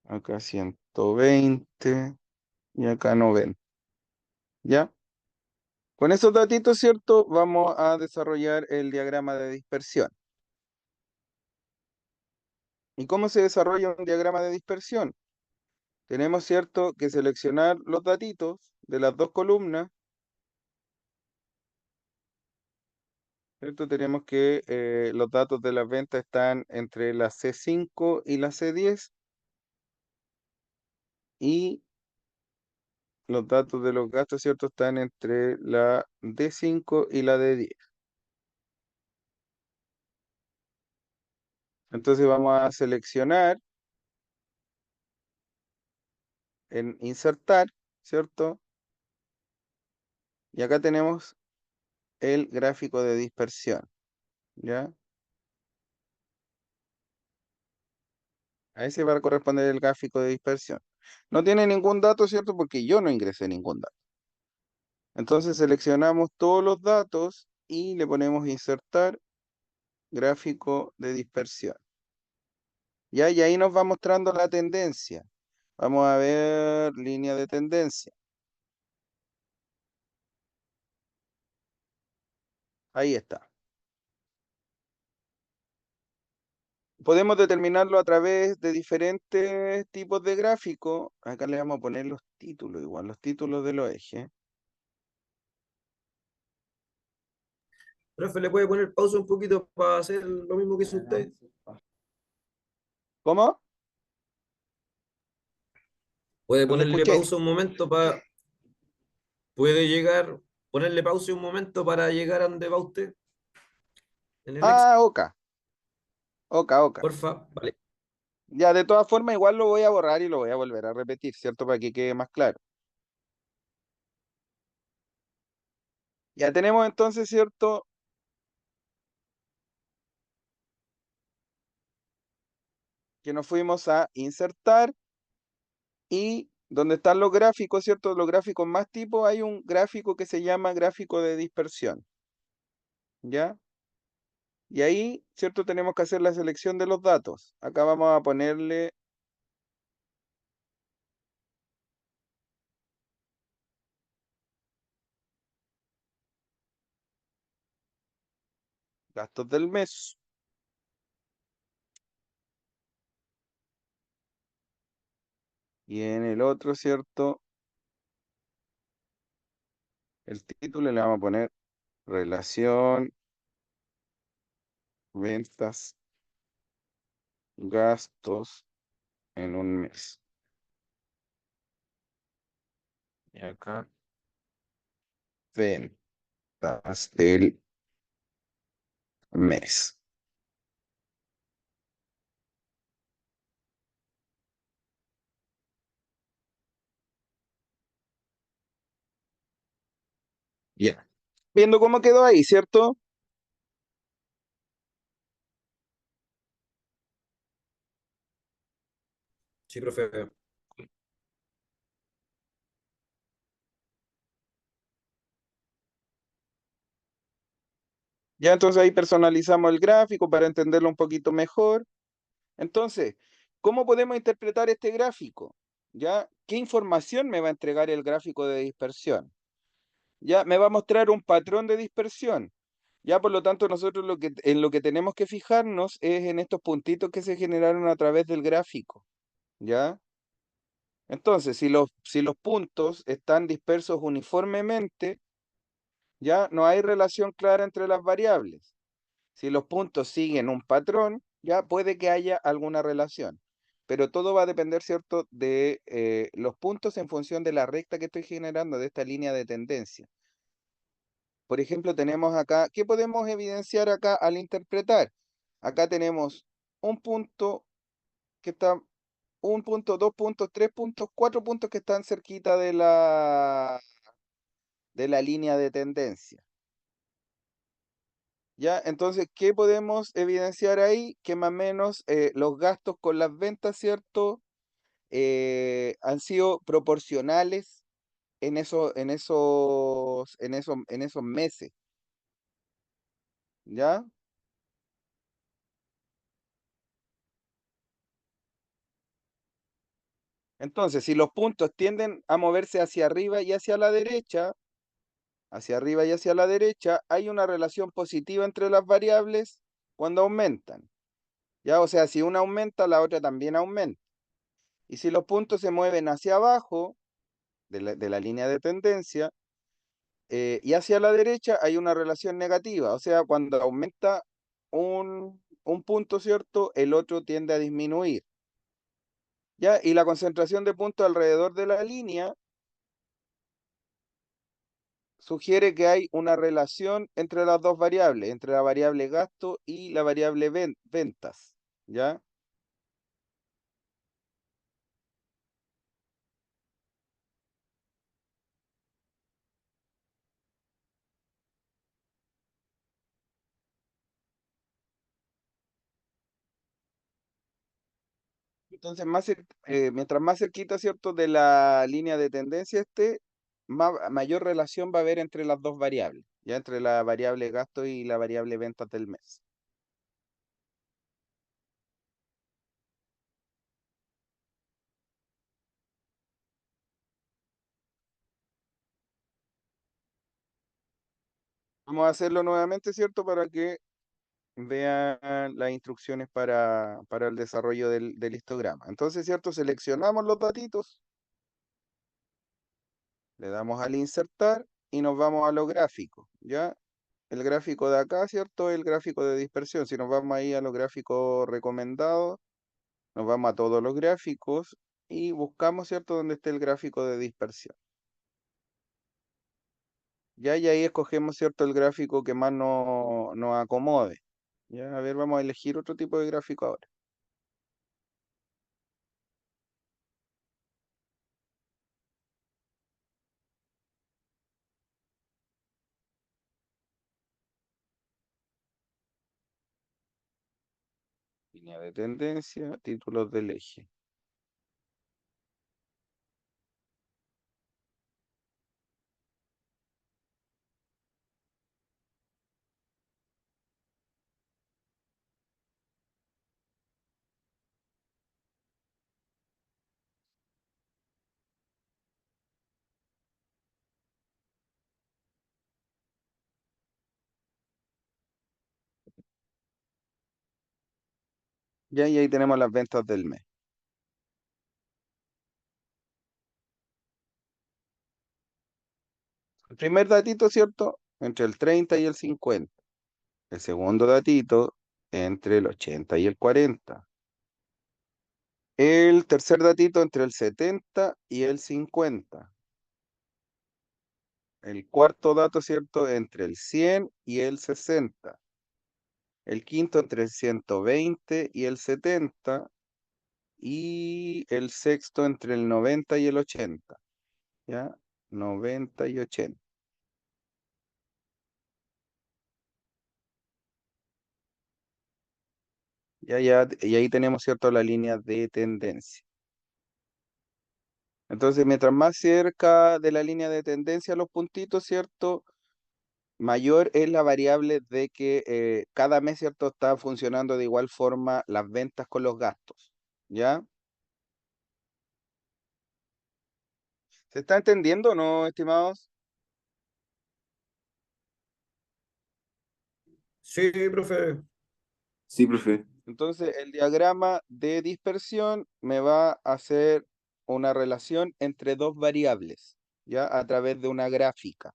Speaker 1: acá 120 y acá 90. ¿Ya? Con esos datitos, ¿cierto? Vamos a desarrollar el diagrama de dispersión. ¿Y cómo se desarrolla un diagrama de dispersión? Tenemos, ¿cierto?, que seleccionar los datitos de las dos columnas, ¿cierto? Tenemos que los datos de las ventas están entre la C5 y la C10 y los datos de los gastos, ¿cierto?, están entre la D5 y la D10. Entonces vamos a seleccionar en insertar, ¿cierto? Y acá tenemos el gráfico de dispersión, ¿ya? A ese va a corresponder el gráfico de dispersión. No tiene ningún dato, ¿cierto? Porque yo no ingresé ningún dato. Entonces seleccionamos todos los datos y le ponemos insertar gráfico de dispersión. ¿Ya? Y ahí nos va mostrando la tendencia. Vamos a ver línea de tendencia. Ahí está. Podemos determinarlo a través de diferentes tipos de gráficos. Acá le vamos a poner los títulos igual, los títulos de los ejes.
Speaker 3: Profe, ¿le puede poner pausa un poquito para hacer lo mismo que hizo usted?
Speaker 1: ¿Cómo?
Speaker 3: Puede
Speaker 1: No te
Speaker 3: ponerle
Speaker 1: escuché.
Speaker 3: pausa un momento para... Puede llegar, ponerle pausa un momento para llegar a donde va usted en el Excel,
Speaker 1: Ah, oca, oca.
Speaker 3: porfa. Vale.
Speaker 1: Ya, de todas formas, igual lo voy a borrar y lo voy a volver a repetir, ¿cierto? Para que quede más claro. Ya tenemos entonces, ¿cierto? Que nos fuimos a insertar y donde están los gráficos, ¿cierto? Los gráficos más tipos, hay un gráfico que se llama gráfico de dispersión, ¿ya? Y ahí, ¿cierto? Tenemos que hacer la selección de los datos. Acá vamos a ponerle gastos del mes. Y en el otro, ¿cierto? El título le vamos a poner relación, ventas, gastos en un mes. Y acá, ventas del mes. Ya. Viendo cómo quedó ahí, ¿cierto?
Speaker 3: Sí, profe.
Speaker 1: Ya entonces ahí personalizamos el gráfico para entenderlo un poquito mejor. Entonces, ¿cómo podemos interpretar este gráfico? ¿Ya? ¿Qué información me va a entregar el gráfico de dispersión? Ya me va a mostrar un patrón de dispersión. Ya, por lo tanto, nosotros en lo que tenemos que fijarnos es en estos puntitos que se generaron a través del gráfico. ¿Ya? Entonces, si los puntos están dispersos uniformemente, ya no hay relación clara entre las variables. Si los puntos siguen un patrón, ya puede que haya alguna relación. Pero todo va a depender, ¿cierto?, de los puntos en función de la recta que estoy generando, de esta línea de tendencia. Por ejemplo, tenemos acá, ¿qué podemos evidenciar acá al interpretar? Acá tenemos un punto que está un punto, 2 puntos, 3 puntos, 4 puntos que están cerquita de la línea de tendencia. ¿Ya? Entonces, ¿qué podemos evidenciar ahí? Que más o menos los gastos con las ventas, ¿cierto? Han sido proporcionales en esos meses. ¿Ya? Entonces, si los puntos tienden a moverse hacia arriba y hacia la derecha, hay una relación positiva entre las variables cuando aumentan. ¿Ya? O sea, si una aumenta, la otra también aumenta. Y si los puntos se mueven hacia abajo de la línea de tendencia y hacia la derecha, hay una relación negativa. O sea, cuando aumenta un punto, ¿cierto? El otro tiende a disminuir. ¿Ya? Y la concentración de puntos alrededor de la línea sugiere que hay una relación entre las dos variables, entre la variable gasto y la variable ventas, ¿ya? Entonces, mientras más cerquita, ¿cierto?, de la línea de tendencia esté, mayor relación va a haber entre las dos variables, ¿ya? Entre la variable gasto y la variable ventas del mes. Vamos a hacerlo nuevamente, ¿cierto?, para que vean las instrucciones para el desarrollo del histograma. Entonces, ¿cierto? Seleccionamos los datitos, le damos al insertar y nos vamos a los gráficos, ¿ya? El gráfico de acá, ¿cierto? El gráfico de dispersión. Si nos vamos ahí a los gráficos recomendados, nos vamos a todos los gráficos y buscamos, ¿cierto? Donde esté el gráfico de dispersión. Ya, y ahí escogemos, ¿cierto? El gráfico que más nos acomode. Ya, a ver, vamos a elegir otro tipo de gráfico ahora. Línea de tendencia, títulos del eje. Ya, y ahí tenemos las ventas del mes. El primer datito, ¿cierto? Entre el 30 y el 50. El segundo datito, entre el 80 y el 40. El tercer datito, entre el 70 y el 50. El cuarto dato, ¿cierto? Entre el 100 y el 60. El quinto, entre el 120 y el 70. Y el sexto, entre el 90 y el 80. ¿Ya? 90 y 80. Y ahí tenemos, ¿cierto? La línea de tendencia. Entonces, mientras más cerca de la línea de tendencia los puntitos, ¿cierto? Mayor es la variable de que cada mes, ¿cierto? Está funcionando de igual forma las ventas con los gastos. ¿Ya? ¿Se está entendiendo o no, estimados?
Speaker 3: Sí, profe.
Speaker 6: Sí, profe.
Speaker 1: Entonces, el diagrama de dispersión me va a hacer una relación entre dos variables, ¿ya? A través de una gráfica.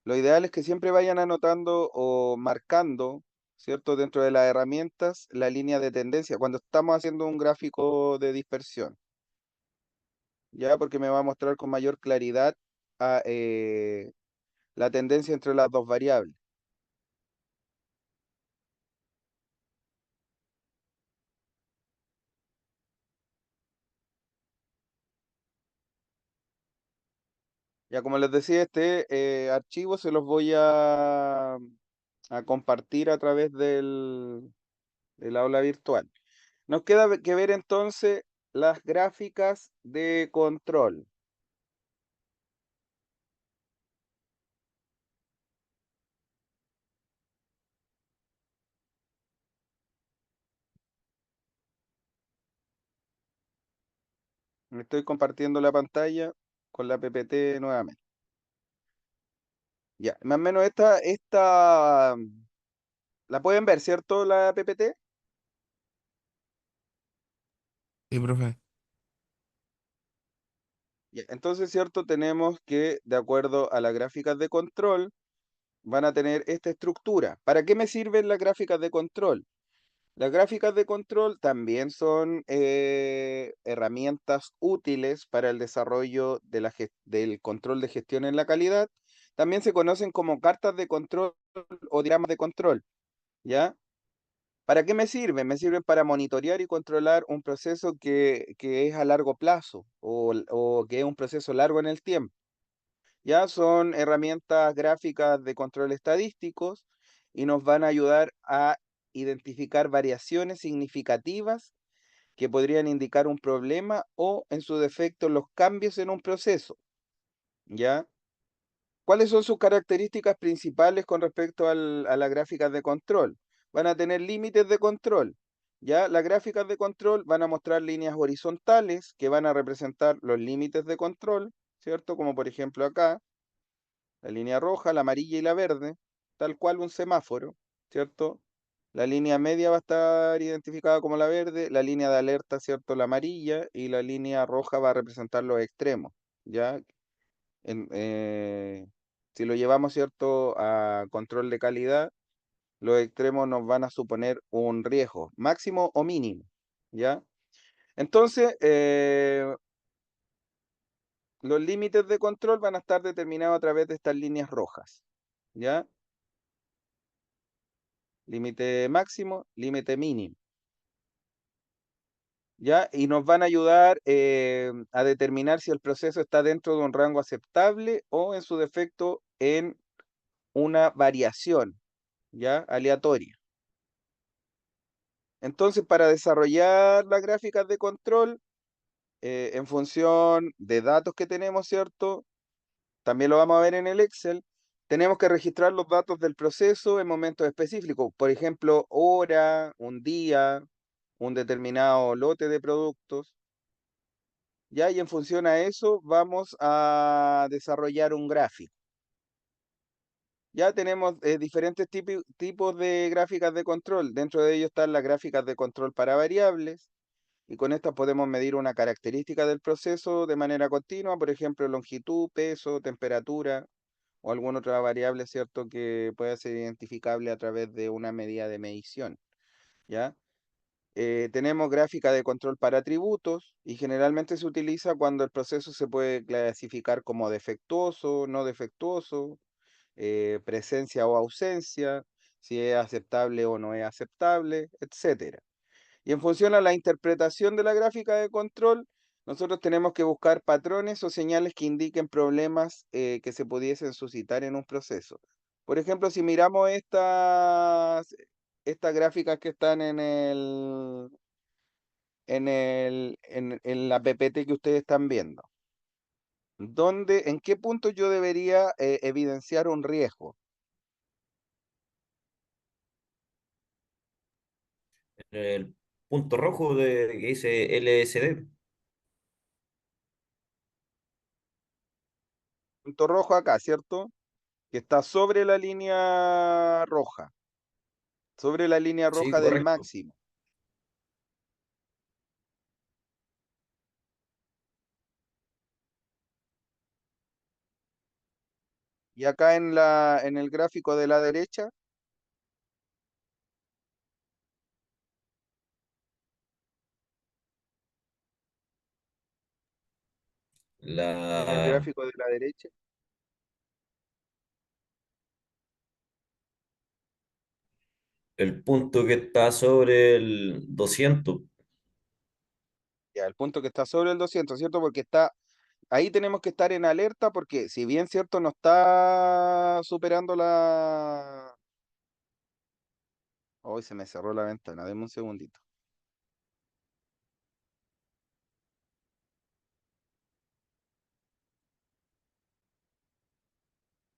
Speaker 1: Lo ideal es que siempre vayan anotando o marcando, ¿cierto? Dentro de las herramientas, la línea de tendencia, cuando estamos haciendo un gráfico de dispersión, ¿ya? Porque me va a mostrar con mayor claridad la tendencia entre las dos variables. Ya como les decía, este archivo se los voy a compartir a través del aula virtual. Nos queda que ver entonces las gráficas de control. Me estoy compartiendo la pantalla con la PPT nuevamente. Ya, más o menos la pueden ver, ¿cierto? La PPT.
Speaker 2: Sí, profe.
Speaker 1: Ya, entonces, ¿cierto? Tenemos que, de acuerdo a las gráficas de control, van a tener esta estructura. ¿Para qué me sirven las gráficas de control? Las gráficas de control también son herramientas útiles para el desarrollo de del control de gestión en la calidad. También se conocen como cartas de control o diagramas de control, ¿ya? ¿Para qué me sirven? Me sirven para monitorear y controlar un proceso que es a largo plazo o que es un proceso largo en el tiempo. Ya son herramientas gráficas de control estadísticos y nos van a ayudar a identificar variaciones significativas que podrían indicar un problema o, en su defecto, los cambios en un proceso. ¿Ya? ¿Cuáles son sus características principales con respecto a las gráficas de control? Van a tener límites de control. ¿Ya? Las gráficas de control van a mostrar líneas horizontales que van a representar los límites de control, ¿cierto? Como por ejemplo acá la línea roja, la amarilla y la verde, tal cual un semáforo, ¿cierto? La línea media va a estar identificada como la verde, la línea de alerta, ¿cierto? La amarilla, y la línea roja va a representar los extremos, ¿ya? En- eh, si lo llevamos, ¿cierto?, a control de calidad, los extremos nos van a suponer un riesgo, máximo o mínimo, ¿ya? Entonces, los límites de control van a estar determinados a través de estas líneas rojas, ¿ya? Límite máximo, límite mínimo, ¿ya? Y nos van a ayudar a determinar si el proceso está dentro de un rango aceptable o, en su defecto, en una variación, ¿ya? Aleatoria. Entonces, para desarrollar las gráficas de control, en función de datos que tenemos, ¿cierto? También lo vamos a ver en el Excel. Tenemos que registrar los datos del proceso en momentos específicos. Por ejemplo, hora, un día, un determinado lote de productos. Ya, y en función a eso vamos a desarrollar un gráfico. Ya tenemos diferentes tipos de gráficas de control. Dentro de ellos están las gráficas de control para variables, y con estas podemos medir una característica del proceso de manera continua, por ejemplo, longitud, peso, temperatura o alguna otra variable, ¿cierto?, que pueda ser identificable a través de una medida de medición, ¿ya? Tenemos gráfica de control para atributos y generalmente se utiliza cuando el proceso se puede clasificar como defectuoso, no defectuoso, presencia o ausencia, si es aceptable o no es aceptable, etcétera. Y en función a la interpretación de la gráfica de control, nosotros tenemos que buscar patrones o señales que indiquen problemas que se pudiesen suscitar en un proceso. Por ejemplo, si miramos estas gráficas que están en la PPT que ustedes están viendo, en qué punto yo debería evidenciar un riesgo?
Speaker 3: El punto rojo que dice LSD.
Speaker 1: Punto rojo acá, ¿cierto? Que está sobre la línea roja, sobre la línea
Speaker 3: Sí,
Speaker 1: roja del
Speaker 3: correcto.
Speaker 1: máximo. Y acá en el gráfico de la derecha, en el
Speaker 3: La,
Speaker 1: gráfico de la derecha,
Speaker 3: el punto que está sobre el 200.
Speaker 1: ya, el punto que está sobre el 200, ¿cierto? Porque está ahí tenemos que estar en alerta porque si bien cierto no está superando la... Hoy se me cerró la ventana, deme un segundito.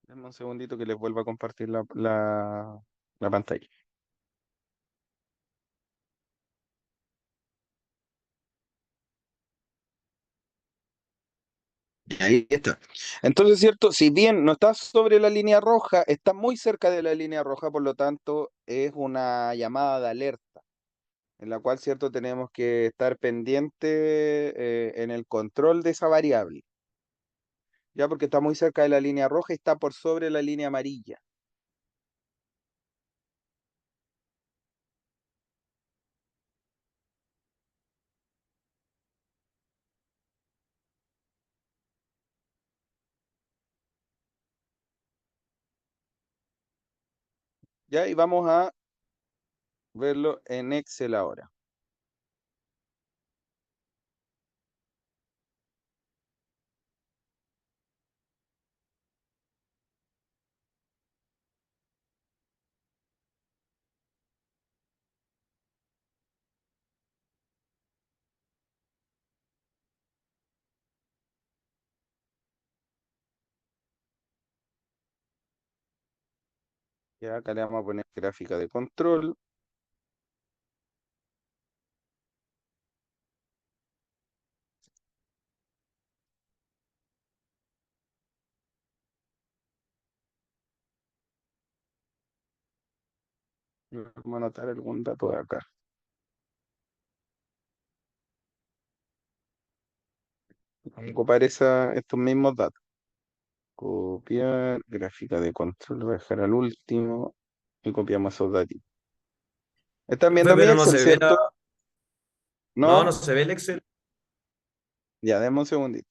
Speaker 1: Deme un segundito que les vuelva a compartir la pantalla. Y ahí está. Entonces, cierto, si bien no está sobre la línea roja, está muy cerca de la línea roja, por lo tanto, es una llamada de alerta, en la cual, cierto, tenemos que estar pendiente en el control de esa variable, ya porque está muy cerca de la línea roja y está por sobre la línea amarilla. Ya, y vamos a verlo en Excel ahora. Ya, acá le vamos a poner gráfica de control. Y vamos a anotar algún dato de acá. Vamos a ocupar estos mismos datos. Copiar, gráfica de control, voy a dejar al último y copiamos esos datos. ¿Están
Speaker 3: Profe,
Speaker 1: viendo mi
Speaker 3: pero no
Speaker 1: Excel,
Speaker 3: se ve
Speaker 1: cierto?
Speaker 3: no
Speaker 1: ¿No?
Speaker 3: se ve el Excel.
Speaker 1: Ya, denme un segundito.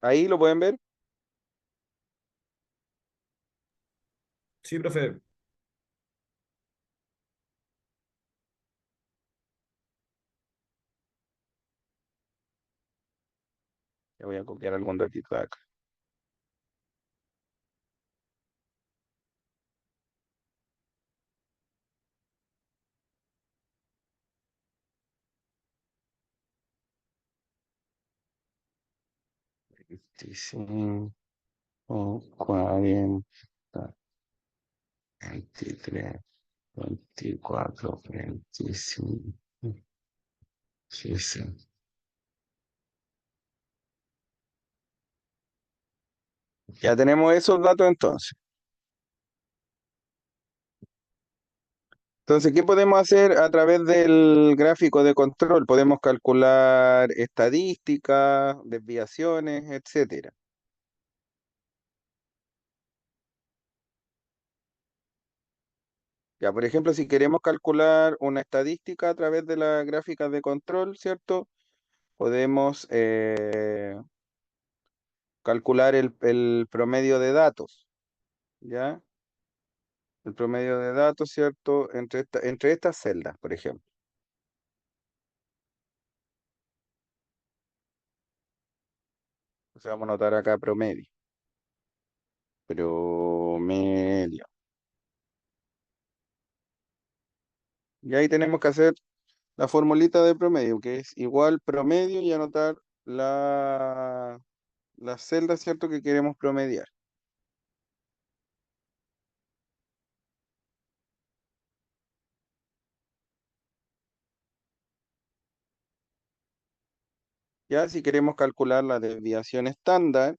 Speaker 1: Ahí lo pueden ver.
Speaker 3: Sí, profe.
Speaker 1: Ya voy a copiar algún datito de acá. Veinticinco, 40, 23, 24, 25, 60. Ya tenemos esos datos entonces. Entonces, ¿qué podemos hacer a través del gráfico de control? Podemos calcular estadísticas, desviaciones, etcétera. Ya, por ejemplo, si queremos calcular una estadística a través de las gráficas de control, ¿cierto? Podemos calcular el promedio de datos, ¿ya? El promedio de datos, ¿cierto? Entre estas celdas, por ejemplo. O sea, vamos a anotar acá promedio. Promedio. Y ahí tenemos que hacer la formulita de promedio, que es igual promedio y anotar la celda, ¿cierto? Que queremos promediar. Ya, si queremos calcular la desviación estándar,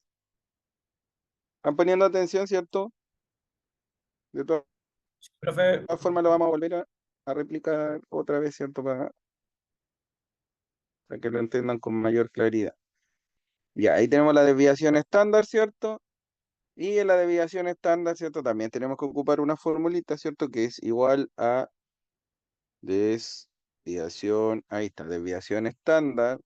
Speaker 1: están poniendo atención, ¿cierto? De todas
Speaker 3: Profe,
Speaker 1: formas lo vamos a volver a replicar otra vez, ¿cierto? Para que lo entiendan con mayor claridad. Ya, ahí tenemos la desviación estándar, ¿cierto? Y en la desviación estándar, ¿cierto? También tenemos que ocupar una formulita, ¿cierto? Que es igual a desviación, ahí está, desviación estándar.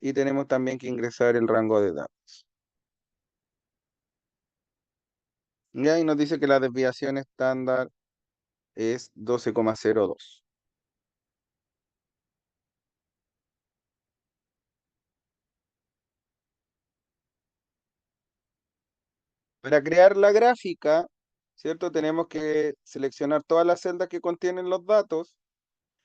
Speaker 1: Y tenemos también que ingresar el rango de datos. Ya, y nos dice que la desviación estándar es 12,02. Para crear la gráfica, ¿cierto? Tenemos que seleccionar todas las celdas que contienen los datos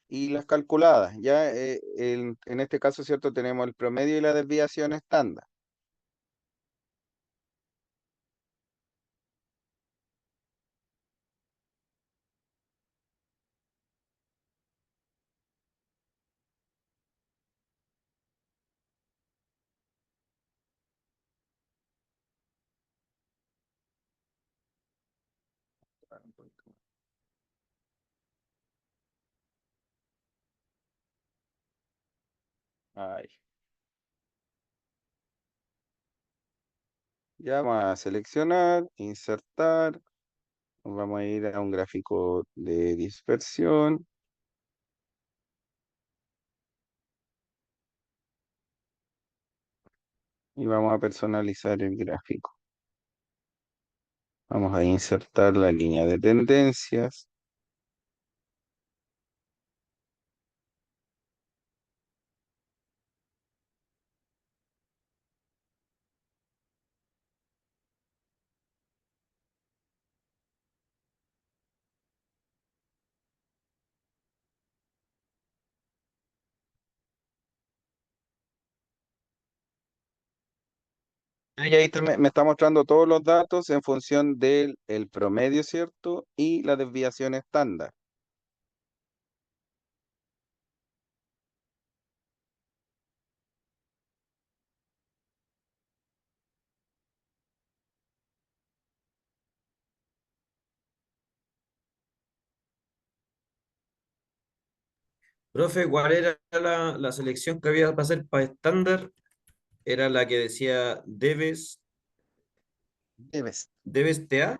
Speaker 1: y las calculadas. Ya, en este caso, ¿cierto? Tenemos el promedio y la desviación estándar. Ay. Ya vamos a seleccionar, insertar, nos vamos a ir a un gráfico de dispersión y vamos a personalizar el gráfico. Vamos a insertar la línea de tendencias. Y ahí me está mostrando todos los datos en función del el promedio, ¿cierto? Y la desviación estándar.
Speaker 3: Profe, ¿cuál era la selección que había para hacer para estándar? Era la que decía
Speaker 1: Debes.
Speaker 3: debes TA.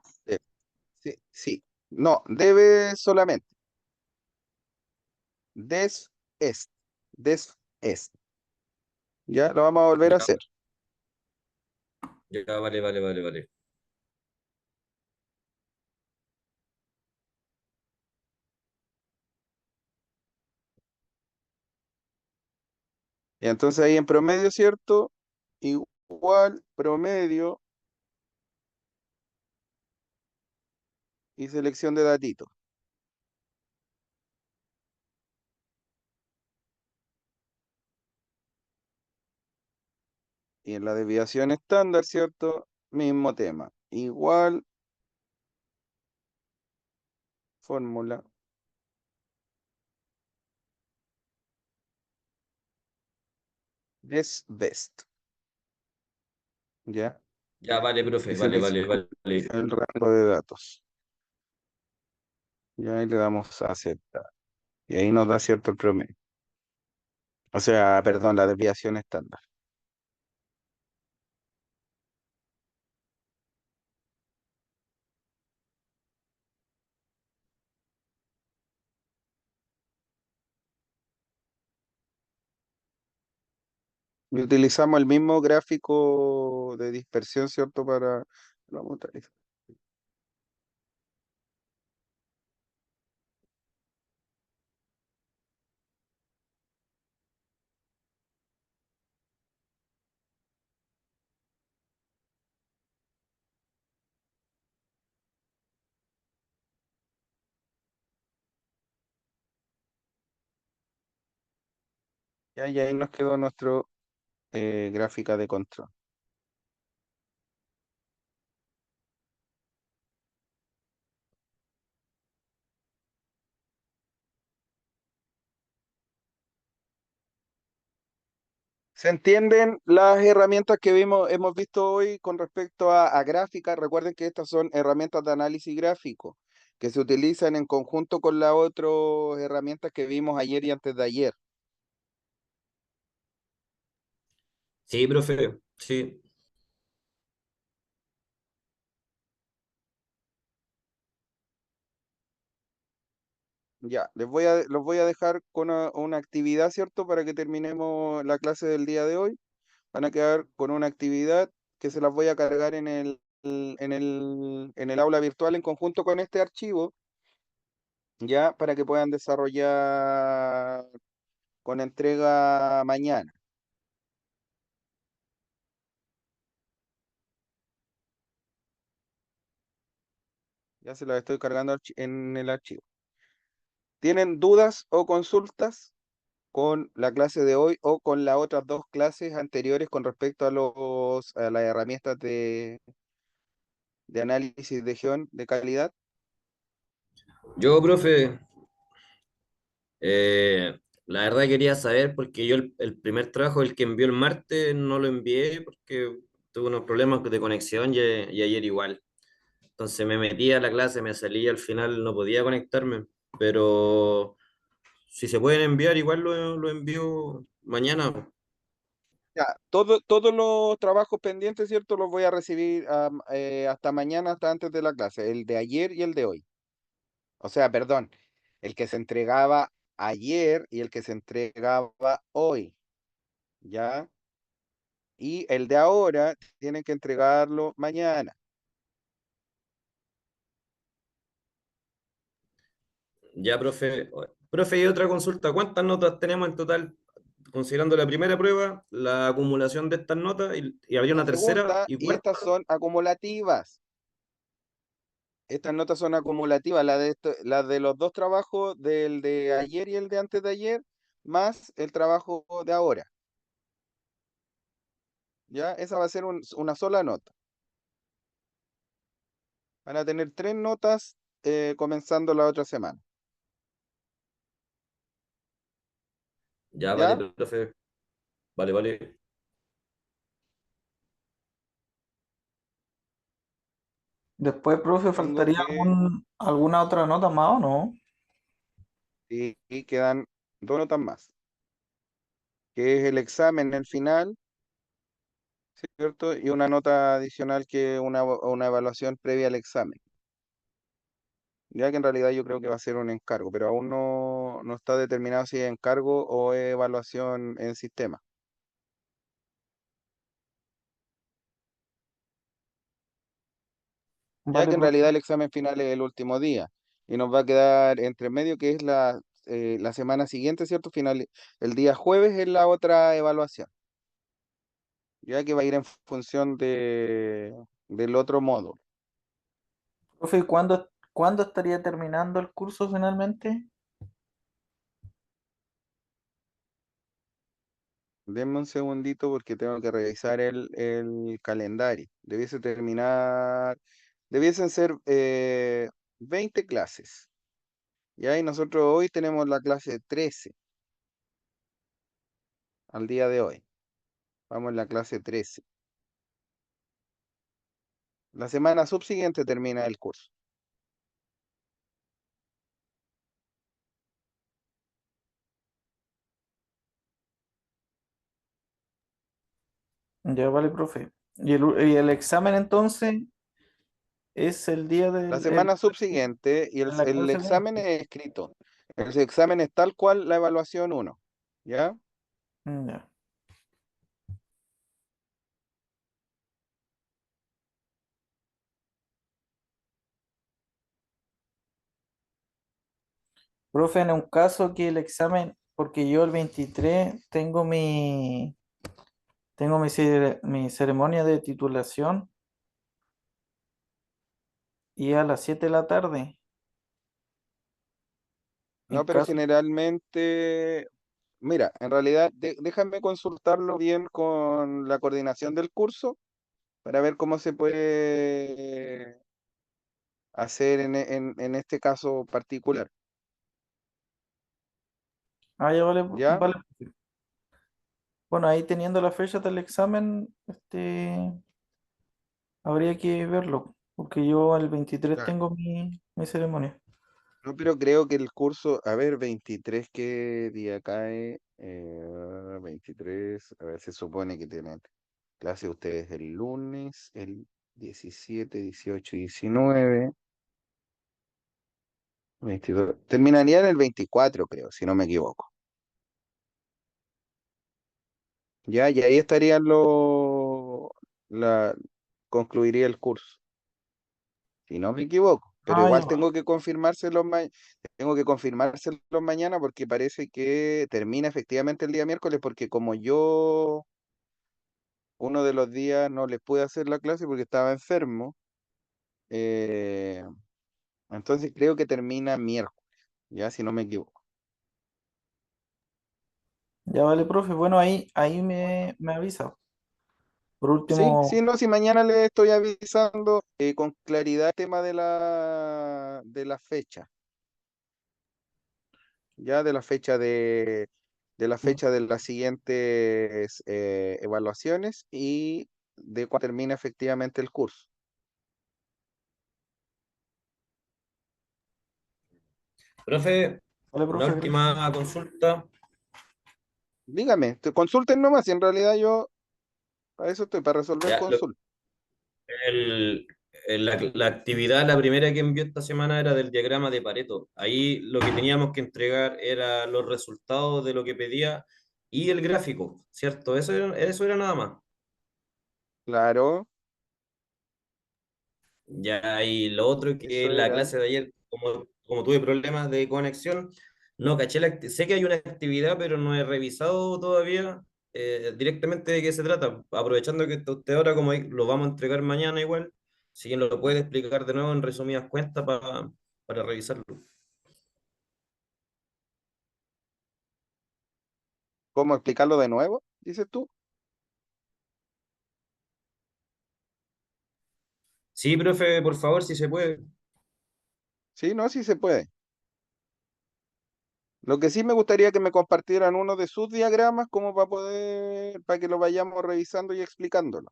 Speaker 1: Sí, sí. No, debe solamente. Des est. Des est. Ya lo vamos a volver a
Speaker 3: Ya,
Speaker 1: hacer.
Speaker 3: ya, vale, vale, vale, vale.
Speaker 1: Y entonces ahí en promedio, ¿cierto? Igual promedio y selección de datitos. Y en la desviación estándar, ¿cierto? Mismo tema. Igual fórmula. Des best. ¿Ya?
Speaker 3: Ya, vale,
Speaker 1: Y
Speaker 3: profe, vale,
Speaker 1: selecciona
Speaker 3: vale, vale.
Speaker 1: el rango de datos. Y ahí le damos a aceptar. Y ahí nos da cierto el promedio. O sea, perdón, la desviación estándar. Y utilizamos el mismo gráfico de dispersión, ¿cierto? Para... Vamos a utilizar. Ya, y ahí nos quedó nuestro gráfica de control. ¿Se entienden las herramientas que hemos visto hoy con respecto a gráfica? Recuerden que estas son herramientas de análisis gráfico que se utilizan en conjunto con las otras herramientas que vimos ayer y antes de ayer.
Speaker 3: Sí, profe, sí.
Speaker 1: Ya, los voy a dejar con una actividad, ¿cierto? Para que terminemos la clase del día de hoy. Van a quedar con una actividad que se las voy a cargar en el en el aula virtual en conjunto con este archivo, ya para que puedan desarrollar con entrega mañana. Ya se los estoy cargando en el archivo. ¿Tienen dudas o consultas con la clase de hoy o con las otras dos clases anteriores con respecto a las herramientas de análisis de geón de calidad?
Speaker 3: Yo, profe, la verdad quería saber porque yo el primer trabajo, el que envió el martes, no lo envié porque tuve unos problemas de conexión y ayer igual. Entonces me metí a la clase, me salí, al final no podía conectarme, pero si se pueden enviar, igual lo envío mañana.
Speaker 1: Ya, todos los trabajos pendientes, ¿cierto? Los voy a recibir hasta mañana, hasta antes de la clase, el de ayer y el de hoy. O sea, perdón, el que se entregaba ayer y el que se entregaba hoy, ¿ya? Y el de ahora tienen que entregarlo mañana.
Speaker 3: Ya, profe. Profe, y otra consulta, ¿cuántas notas tenemos en total, considerando la primera prueba, la acumulación de estas notas y habría
Speaker 1: La
Speaker 3: una tercera
Speaker 1: segunda,
Speaker 3: y
Speaker 1: y
Speaker 3: cuarta?
Speaker 1: estas son acumulativas. Estas notas son acumulativas, las de los dos trabajos, del de ayer y el de antes de ayer, más el trabajo de ahora. ¿Ya? Esa va a ser una sola nota. Van a tener 3 notas comenzando la otra semana.
Speaker 3: Ya, vale,
Speaker 1: ¿Ya?
Speaker 3: profe. Vale, vale.
Speaker 5: Después, profe,
Speaker 1: Tengo
Speaker 5: ¿faltaría
Speaker 1: que...
Speaker 5: alguna otra nota más o no?
Speaker 1: Y quedan 2 notas más, que es el examen, el final, ¿cierto? Y una nota adicional que es una evaluación previa al examen. Ya que en realidad yo creo que va a ser un encargo, pero aún no está determinado si es encargo o es evaluación en sistema. Ya
Speaker 5: Vale,
Speaker 1: que en
Speaker 5: profe.
Speaker 1: realidad el examen final es el último día y nos va a quedar entre medio, que es la semana siguiente, ¿cierto? Final, el día jueves es la otra evaluación, ya que va a ir en función del otro módulo.
Speaker 5: Profe, ¿cuándo estaría terminando el curso finalmente?
Speaker 1: Denme un segundito porque tengo que revisar el calendario. Debiesen ser 20 clases. Ya, y nosotros hoy tenemos la clase 13 al día de hoy. Vamos en la clase 13. La semana subsiguiente termina el curso.
Speaker 5: Ya, vale, profe. ¿Y el examen entonces es el día
Speaker 1: La
Speaker 5: del
Speaker 1: semana subsiguiente y
Speaker 5: en la
Speaker 1: el
Speaker 5: clase
Speaker 1: examen
Speaker 5: 20?
Speaker 1: es escrito. El examen es tal cual la evaluación uno. ¿Ya?
Speaker 5: Ya. Profe, en un caso que el examen, porque yo el 23 tengo mi ceremonia de titulación y a las 7 de la tarde. En
Speaker 1: No, pero
Speaker 5: caso,
Speaker 1: generalmente, mira, en realidad déjame consultarlo bien con la coordinación del curso para ver cómo se puede hacer en este caso particular.
Speaker 5: ya vale,
Speaker 1: ¿Ya?
Speaker 5: vale. Bueno, ahí teniendo la fecha del examen, habría que verlo, porque yo el 23
Speaker 1: Ya.
Speaker 5: tengo mi ceremonia.
Speaker 1: No, pero creo que el curso, a ver, 23, ¿qué día cae? 23, a ver, se supone que tienen clase ustedes el lunes, el 17, 18, 19, 22. Terminarían el 24, creo, si no me equivoco. Ya, y ahí estarían concluiría el curso, si no me equivoco. Pero
Speaker 5: Ah, ya.
Speaker 1: igual tengo que confirmárselo mañana porque parece que termina efectivamente el día miércoles, porque como yo uno de los días no les pude hacer la clase porque estaba enfermo, eh, entonces creo que termina miércoles, ya si no me equivoco.
Speaker 5: Ya vale, profe. Bueno, ahí me avisa. Por
Speaker 1: Sí,
Speaker 5: último,
Speaker 1: sí, no, si mañana le estoy avisando con claridad el tema de la fecha, ya de la
Speaker 5: sí.
Speaker 1: fecha de las siguientes evaluaciones y de cuándo termina efectivamente el curso.
Speaker 3: Profe,
Speaker 5: Vale,
Speaker 3: una
Speaker 5: profe, gracias.
Speaker 3: última consulta.
Speaker 1: Dígame, consulten nomás, y en realidad yo para eso estoy, para resolver
Speaker 3: Ya,
Speaker 1: consultas.
Speaker 3: el- la actividad, la primera que envió esta semana era del diagrama de Pareto. Ahí lo que teníamos que entregar era los resultados de lo que pedía y el gráfico, ¿cierto? Eso era nada más.
Speaker 1: Claro,
Speaker 3: Ya, y lo otro que
Speaker 1: eso
Speaker 3: en la
Speaker 1: era.
Speaker 3: clase de ayer, como tuve problemas de conexión, no caché sé que hay una actividad, pero no he revisado todavía directamente de qué se trata. Aprovechando que está usted ahora, como ahí lo vamos a entregar mañana igual, si bien lo puede explicar de nuevo en resumidas cuentas para revisarlo.
Speaker 1: ¿Cómo explicarlo de nuevo? Dices tú.
Speaker 3: Sí, profe, por favor, si se puede.
Speaker 1: Sí, no, sí se puede. Lo que sí me gustaría que me compartieran uno de sus diagramas como para que lo vayamos revisando y explicándolo.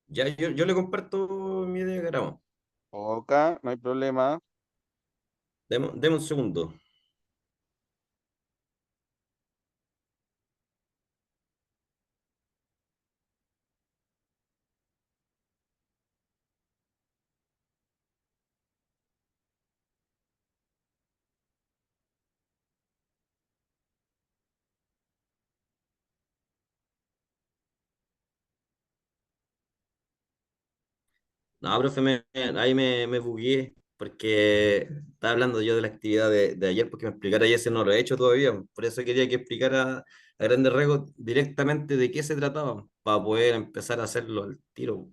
Speaker 3: Ya, yo le comparto mi diagrama.
Speaker 1: Ok, no hay problema.
Speaker 3: Deme un segundo. No, profe, ahí me bugueé porque estaba hablando yo de la actividad de ayer porque me explicara y ese no lo he hecho todavía. Por eso quería que explicara a grandes rasgos directamente de qué se trataba para poder empezar a hacerlo al tiro.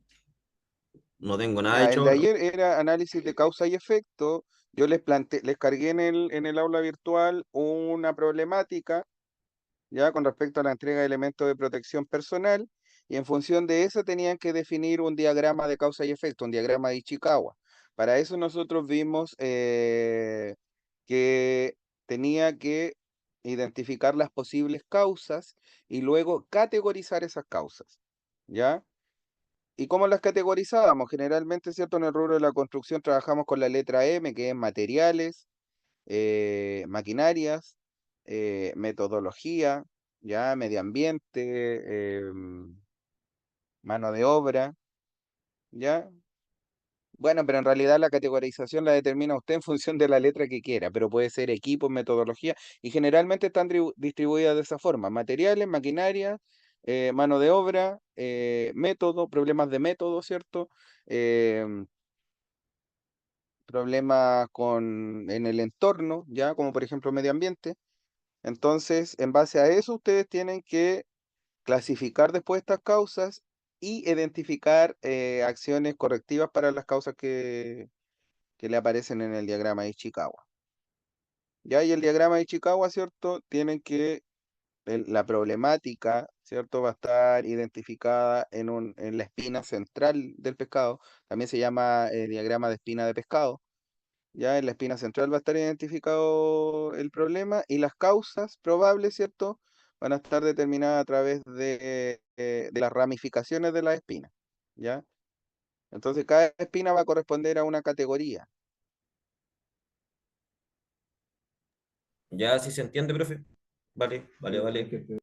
Speaker 3: No tengo nada
Speaker 1: Ya,
Speaker 3: hecho
Speaker 1: el de
Speaker 3: ahora.
Speaker 1: ayer era análisis de causa y efecto. Yo les cargué en el aula virtual una problemática ya con respecto a la entrega de elementos de protección personal, y en función de eso tenían que definir un diagrama de causa y efecto, un diagrama de Ichikawa. Para eso nosotros vimos que tenía que identificar las posibles causas y luego categorizar esas causas, ¿ya? ¿Y cómo las categorizábamos? Generalmente, ¿cierto? En el rubro de la construcción trabajamos con la letra M, que es materiales, maquinarias, metodología, ya medio ambiente, mano de obra, ya. Bueno, pero en realidad la categorización la determina usted en función de la letra que quiera, pero puede ser equipo, metodología, y generalmente están distribuidas de esa forma: materiales, maquinaria, mano de obra, método, problemas de método, ¿cierto? Em, Problemas en el entorno, ya, como por ejemplo medio ambiente. Entonces, en base a eso, ustedes tienen que clasificar después estas causas y identificar acciones correctivas para las causas que le aparecen en el diagrama de Ichikawa. Ya, y el diagrama de Ichikawa, ¿cierto? Tienen que, la problemática, ¿cierto? Va a estar identificada en la espina central del pescado. También se llama diagrama de espina de pescado. Ya en la espina central va a estar identificado el problema y las causas probables, ¿cierto? Van a estar determinadas a través de las ramificaciones de la espina, ¿ya? Entonces cada espina va a corresponder a una categoría,
Speaker 3: Ya, si se entiende, profe. Vale, vale, vale.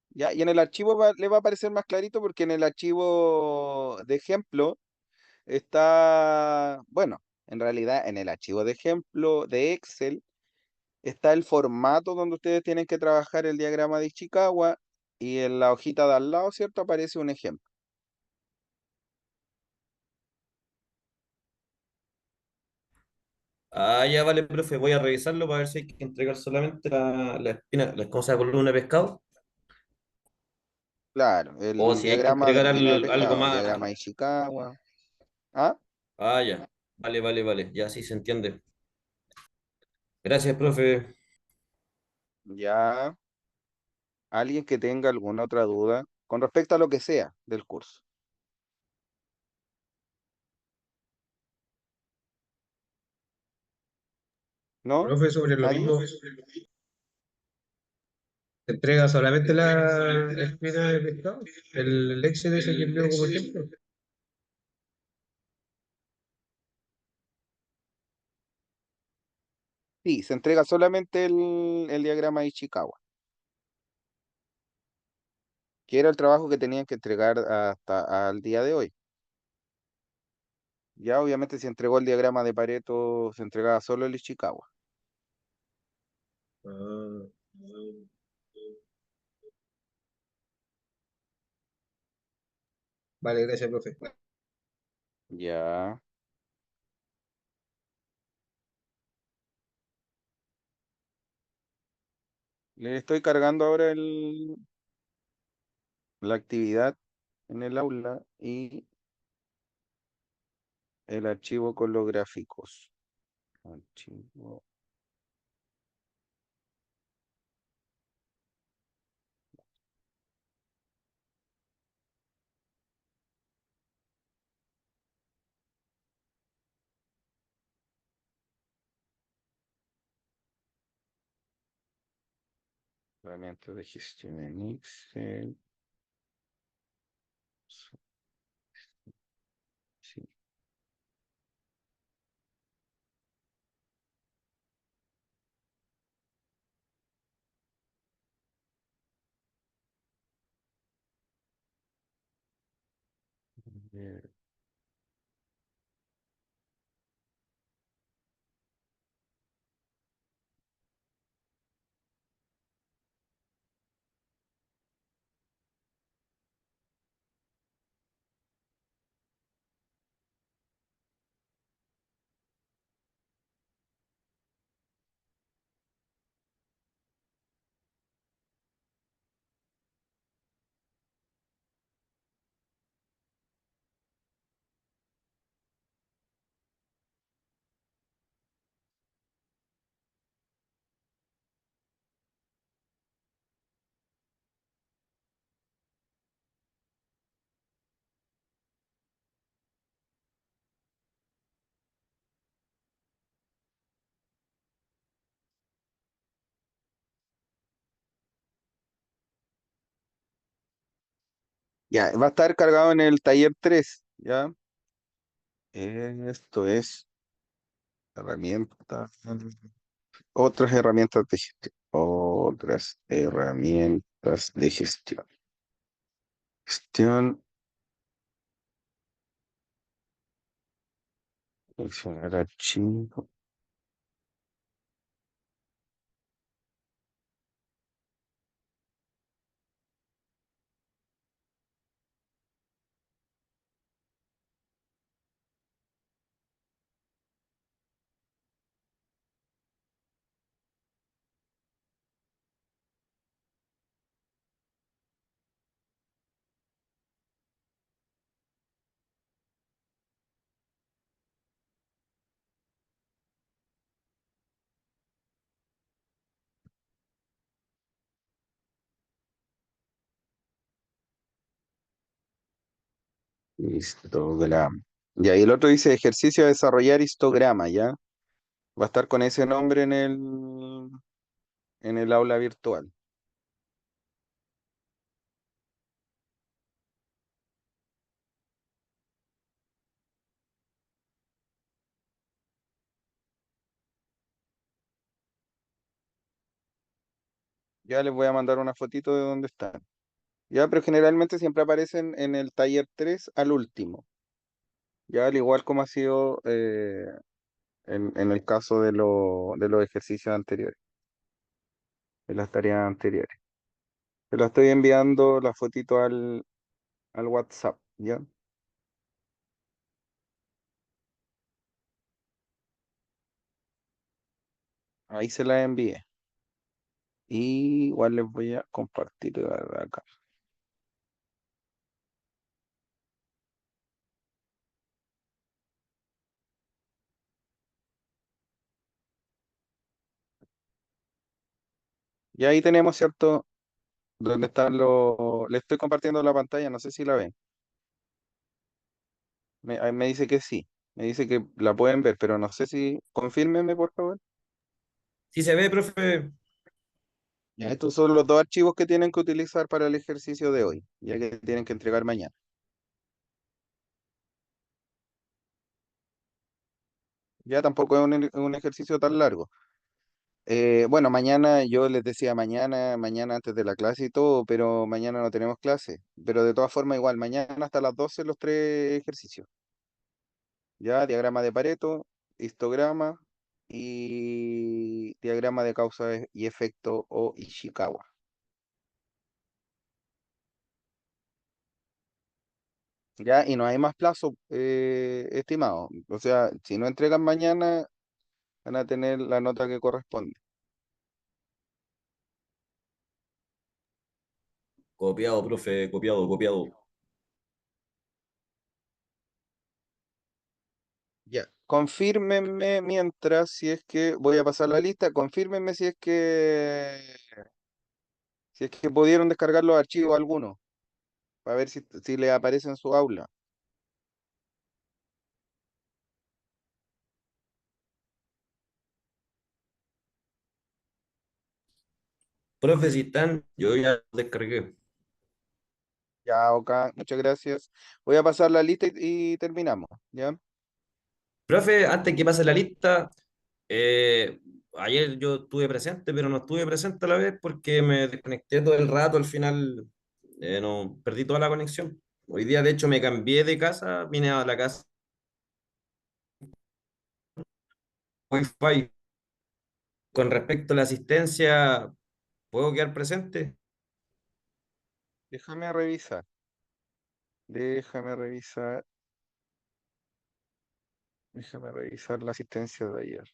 Speaker 1: ¿ya? Y en el archivo le va a aparecer más clarito porque en el archivo de ejemplo está, bueno, en realidad en el archivo de ejemplo de Excel está el formato donde ustedes tienen que trabajar el diagrama de Ishikawa y en la hojita de al lado, ¿cierto? Aparece un ejemplo.
Speaker 3: Ah, ya vale, profe, voy a revisarlo para ver si hay que entregar solamente la espina, ¿cómo se llama? Columna de pescado,
Speaker 1: Claro,
Speaker 3: o
Speaker 1: el
Speaker 3: si hay que
Speaker 1: diagrama de
Speaker 3: entregar
Speaker 1: espina de
Speaker 3: algo
Speaker 1: pescado, el
Speaker 3: más.
Speaker 1: diagrama de Ishikawa. ¿Ah?
Speaker 3: Ah, ya, vale, vale, vale, ya sí se entiende. Gracias, profe.
Speaker 1: Ya. ¿Alguien que tenga alguna otra duda con respecto a lo que sea del curso? ¿No?
Speaker 6: Profe, sobre lo
Speaker 1: ¿Nadie?
Speaker 6: mismo, ¿te entrega solamente la espina de pescado? ¿El Excel ese que envió como ejemplo?
Speaker 1: Sí, se entrega solamente el diagrama de Ishikawa, que era el trabajo que tenían que entregar hasta al día de hoy. Ya obviamente se entregó el diagrama de Pareto, se entregaba solo el Ishikawa.
Speaker 6: Ah, vale, gracias, profe.
Speaker 1: Ya. Le estoy cargando ahora la actividad en el aula y el archivo con los gráficos. Archivo. Herramientas de gestión en Excel. Sí. Ver. Ya, va a estar cargado en el taller 3, ¿ya? Esto es herramientas, otras herramientas de gestión, otras herramientas de gestión. Gestión, seleccionar archivo. Histograma. Y ahí el otro dice ejercicio de desarrollar histograma, ¿ya? Va a estar con ese nombre en el aula virtual. Ya les voy a mandar una fotito de dónde están. Ya, pero generalmente siempre aparecen en el taller 3 al último. Ya, al igual como ha sido en el caso de los ejercicios anteriores. de las tareas anteriores. Te lo estoy enviando la fotito al WhatsApp, ¿ya? Ahí se la envié. Y igual les voy a compartir de acá. Y ahí tenemos, ¿cierto? Donde están los... Le estoy compartiendo la pantalla, no sé si la ven. Ahí me dice que sí. Me dice que la pueden ver, pero no sé si... Confírmenme, por favor.
Speaker 3: Sí se ve, profe.
Speaker 1: Ya, estos son los dos archivos que tienen que utilizar para el ejercicio de hoy, ya que tienen que entregar mañana. Ya tampoco es un ejercicio tan largo. Bueno, mañana yo les decía mañana antes de la clase y todo, pero mañana no tenemos clase. Pero de todas formas, igual, mañana hasta las 12 los tres ejercicios. Ya, diagrama de Pareto, histograma y diagrama de causa y efecto o Ishikawa. Ya, y no hay más plazo estimado. O sea, si no entregan mañana, van a tener la nota que corresponde.
Speaker 3: Copiado, profe, copiado, copiado.
Speaker 1: Ya. Confírmenme mientras, si es que voy a pasar la lista, confírmenme si es que pudieron descargar los archivos algunos, para ver si les aparece en su aula.
Speaker 3: Profe, si están, yo ya descargué.
Speaker 1: Ya, ok, muchas gracias. Voy a pasar la lista y terminamos, ¿ya?
Speaker 3: Profe, antes que pase la lista, eh, ayer yo estuve presente, pero no estuve presente a la vez porque me desconecté todo el rato, al final no, perdí toda la conexión. Hoy día, de hecho, me cambié de casa, vine a la casa Wi-Fi. Con respecto a la asistencia, ¿puedo quedar presente?
Speaker 1: Déjame revisar, déjame revisar, déjame revisar la asistencia de ayer.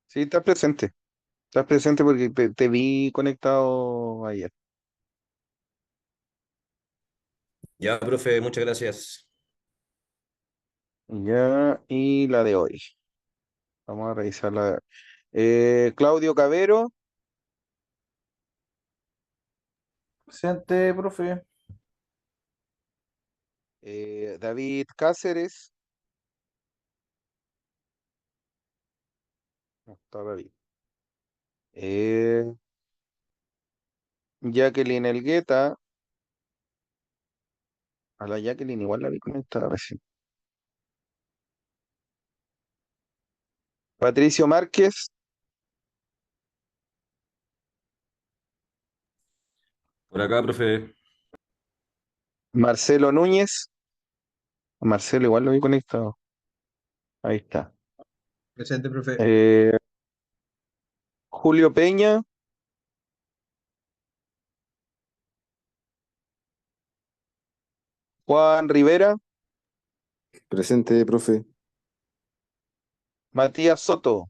Speaker 1: Sí, estás presente porque te vi conectado ayer.
Speaker 3: Ya, profe, muchas gracias.
Speaker 1: Ya, y la de hoy. Vamos a revisarla. Claudio Cabero,
Speaker 5: Presente, profe.
Speaker 1: David Cáceres, no está David. Eh, Jacqueline Elgueta, a la Jacqueline igual la vi conectada recién. Patricio Márquez,
Speaker 3: Por acá, profe.
Speaker 1: Marcelo Núñez, Marcelo igual lo vi conectado. Ahí está.
Speaker 6: Presente, profe.
Speaker 1: Eh, Julio Peña, Juan Rivera,
Speaker 7: Presente, profe.
Speaker 1: Matías Soto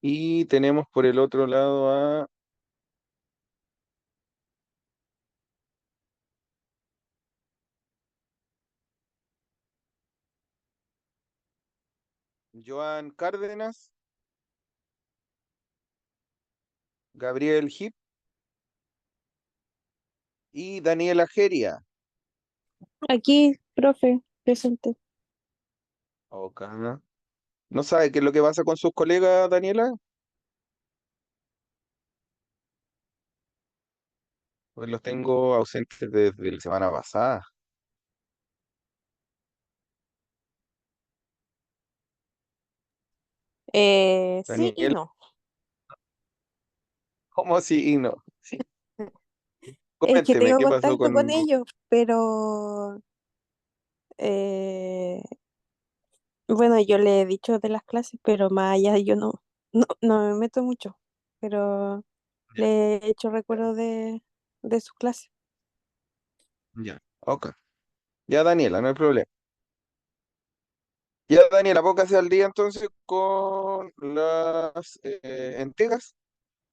Speaker 1: y tenemos por el otro lado a Joan Cárdenas, Gabriel Hip y Daniela Geria.
Speaker 4: Aquí, profe, presente.
Speaker 1: Ok. ¿No sabe qué es lo que pasa con sus colegas, Daniela? Pues los tengo ausentes desde la semana pasada.
Speaker 4: Sí y
Speaker 1: Daniel,
Speaker 4: no.
Speaker 1: ¿cómo sí y no? Sí.
Speaker 4: Es que
Speaker 1: Coménteme,
Speaker 4: tengo
Speaker 1: ¿qué pasó
Speaker 4: contacto con
Speaker 1: con...
Speaker 4: ellos, pero bueno, yo le he dicho de las clases, pero más allá yo no me meto mucho, pero le he hecho recuerdo de sus clases.
Speaker 1: Ya, ok. Ya, Daniela, no hay problema. Ya, Daniela, póngase al día entonces con las entregas.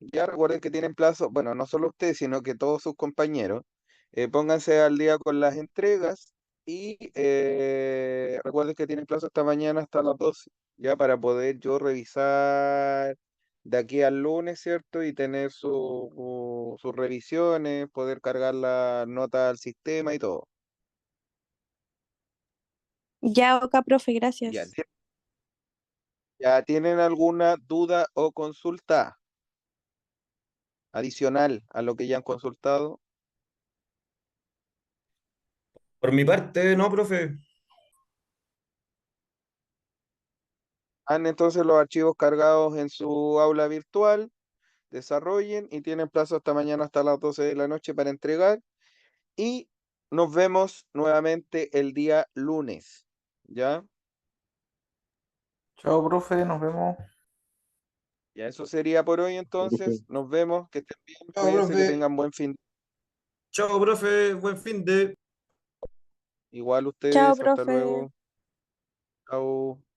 Speaker 1: Ya recuerden que tienen plazo, bueno, no solo usted, sino que todos sus compañeros. Pónganse al día con las entregas y recuerden que tienen plazo hasta mañana, hasta las 12, ya para poder yo revisar de aquí al lunes, ¿cierto? Y tener sus revisiones, poder cargar la nota al sistema y todo.
Speaker 4: Ya, ok, profe,
Speaker 1: Ya,
Speaker 4: gracias.
Speaker 1: ¿ya tienen alguna duda o consulta adicional a lo que ya han consultado?
Speaker 3: Por mi parte, no, profe.
Speaker 1: Han entonces los archivos cargados en su aula virtual, desarrollen y tienen plazo hasta mañana hasta las 12 de la noche para entregar y nos vemos nuevamente el día lunes, ¿ya?
Speaker 5: Chao, profe, nos vemos.
Speaker 1: Ya eso sería por hoy
Speaker 7: Profe.
Speaker 1: entonces, nos vemos, que estén bien,
Speaker 3: Chao,
Speaker 1: cuídense, que
Speaker 3: profe.
Speaker 1: tengan buen fin.
Speaker 3: Chao, profe. Buen fin de.
Speaker 1: Igual
Speaker 4: Chao,
Speaker 1: ustedes, hasta
Speaker 4: profe.
Speaker 1: luego. Chao.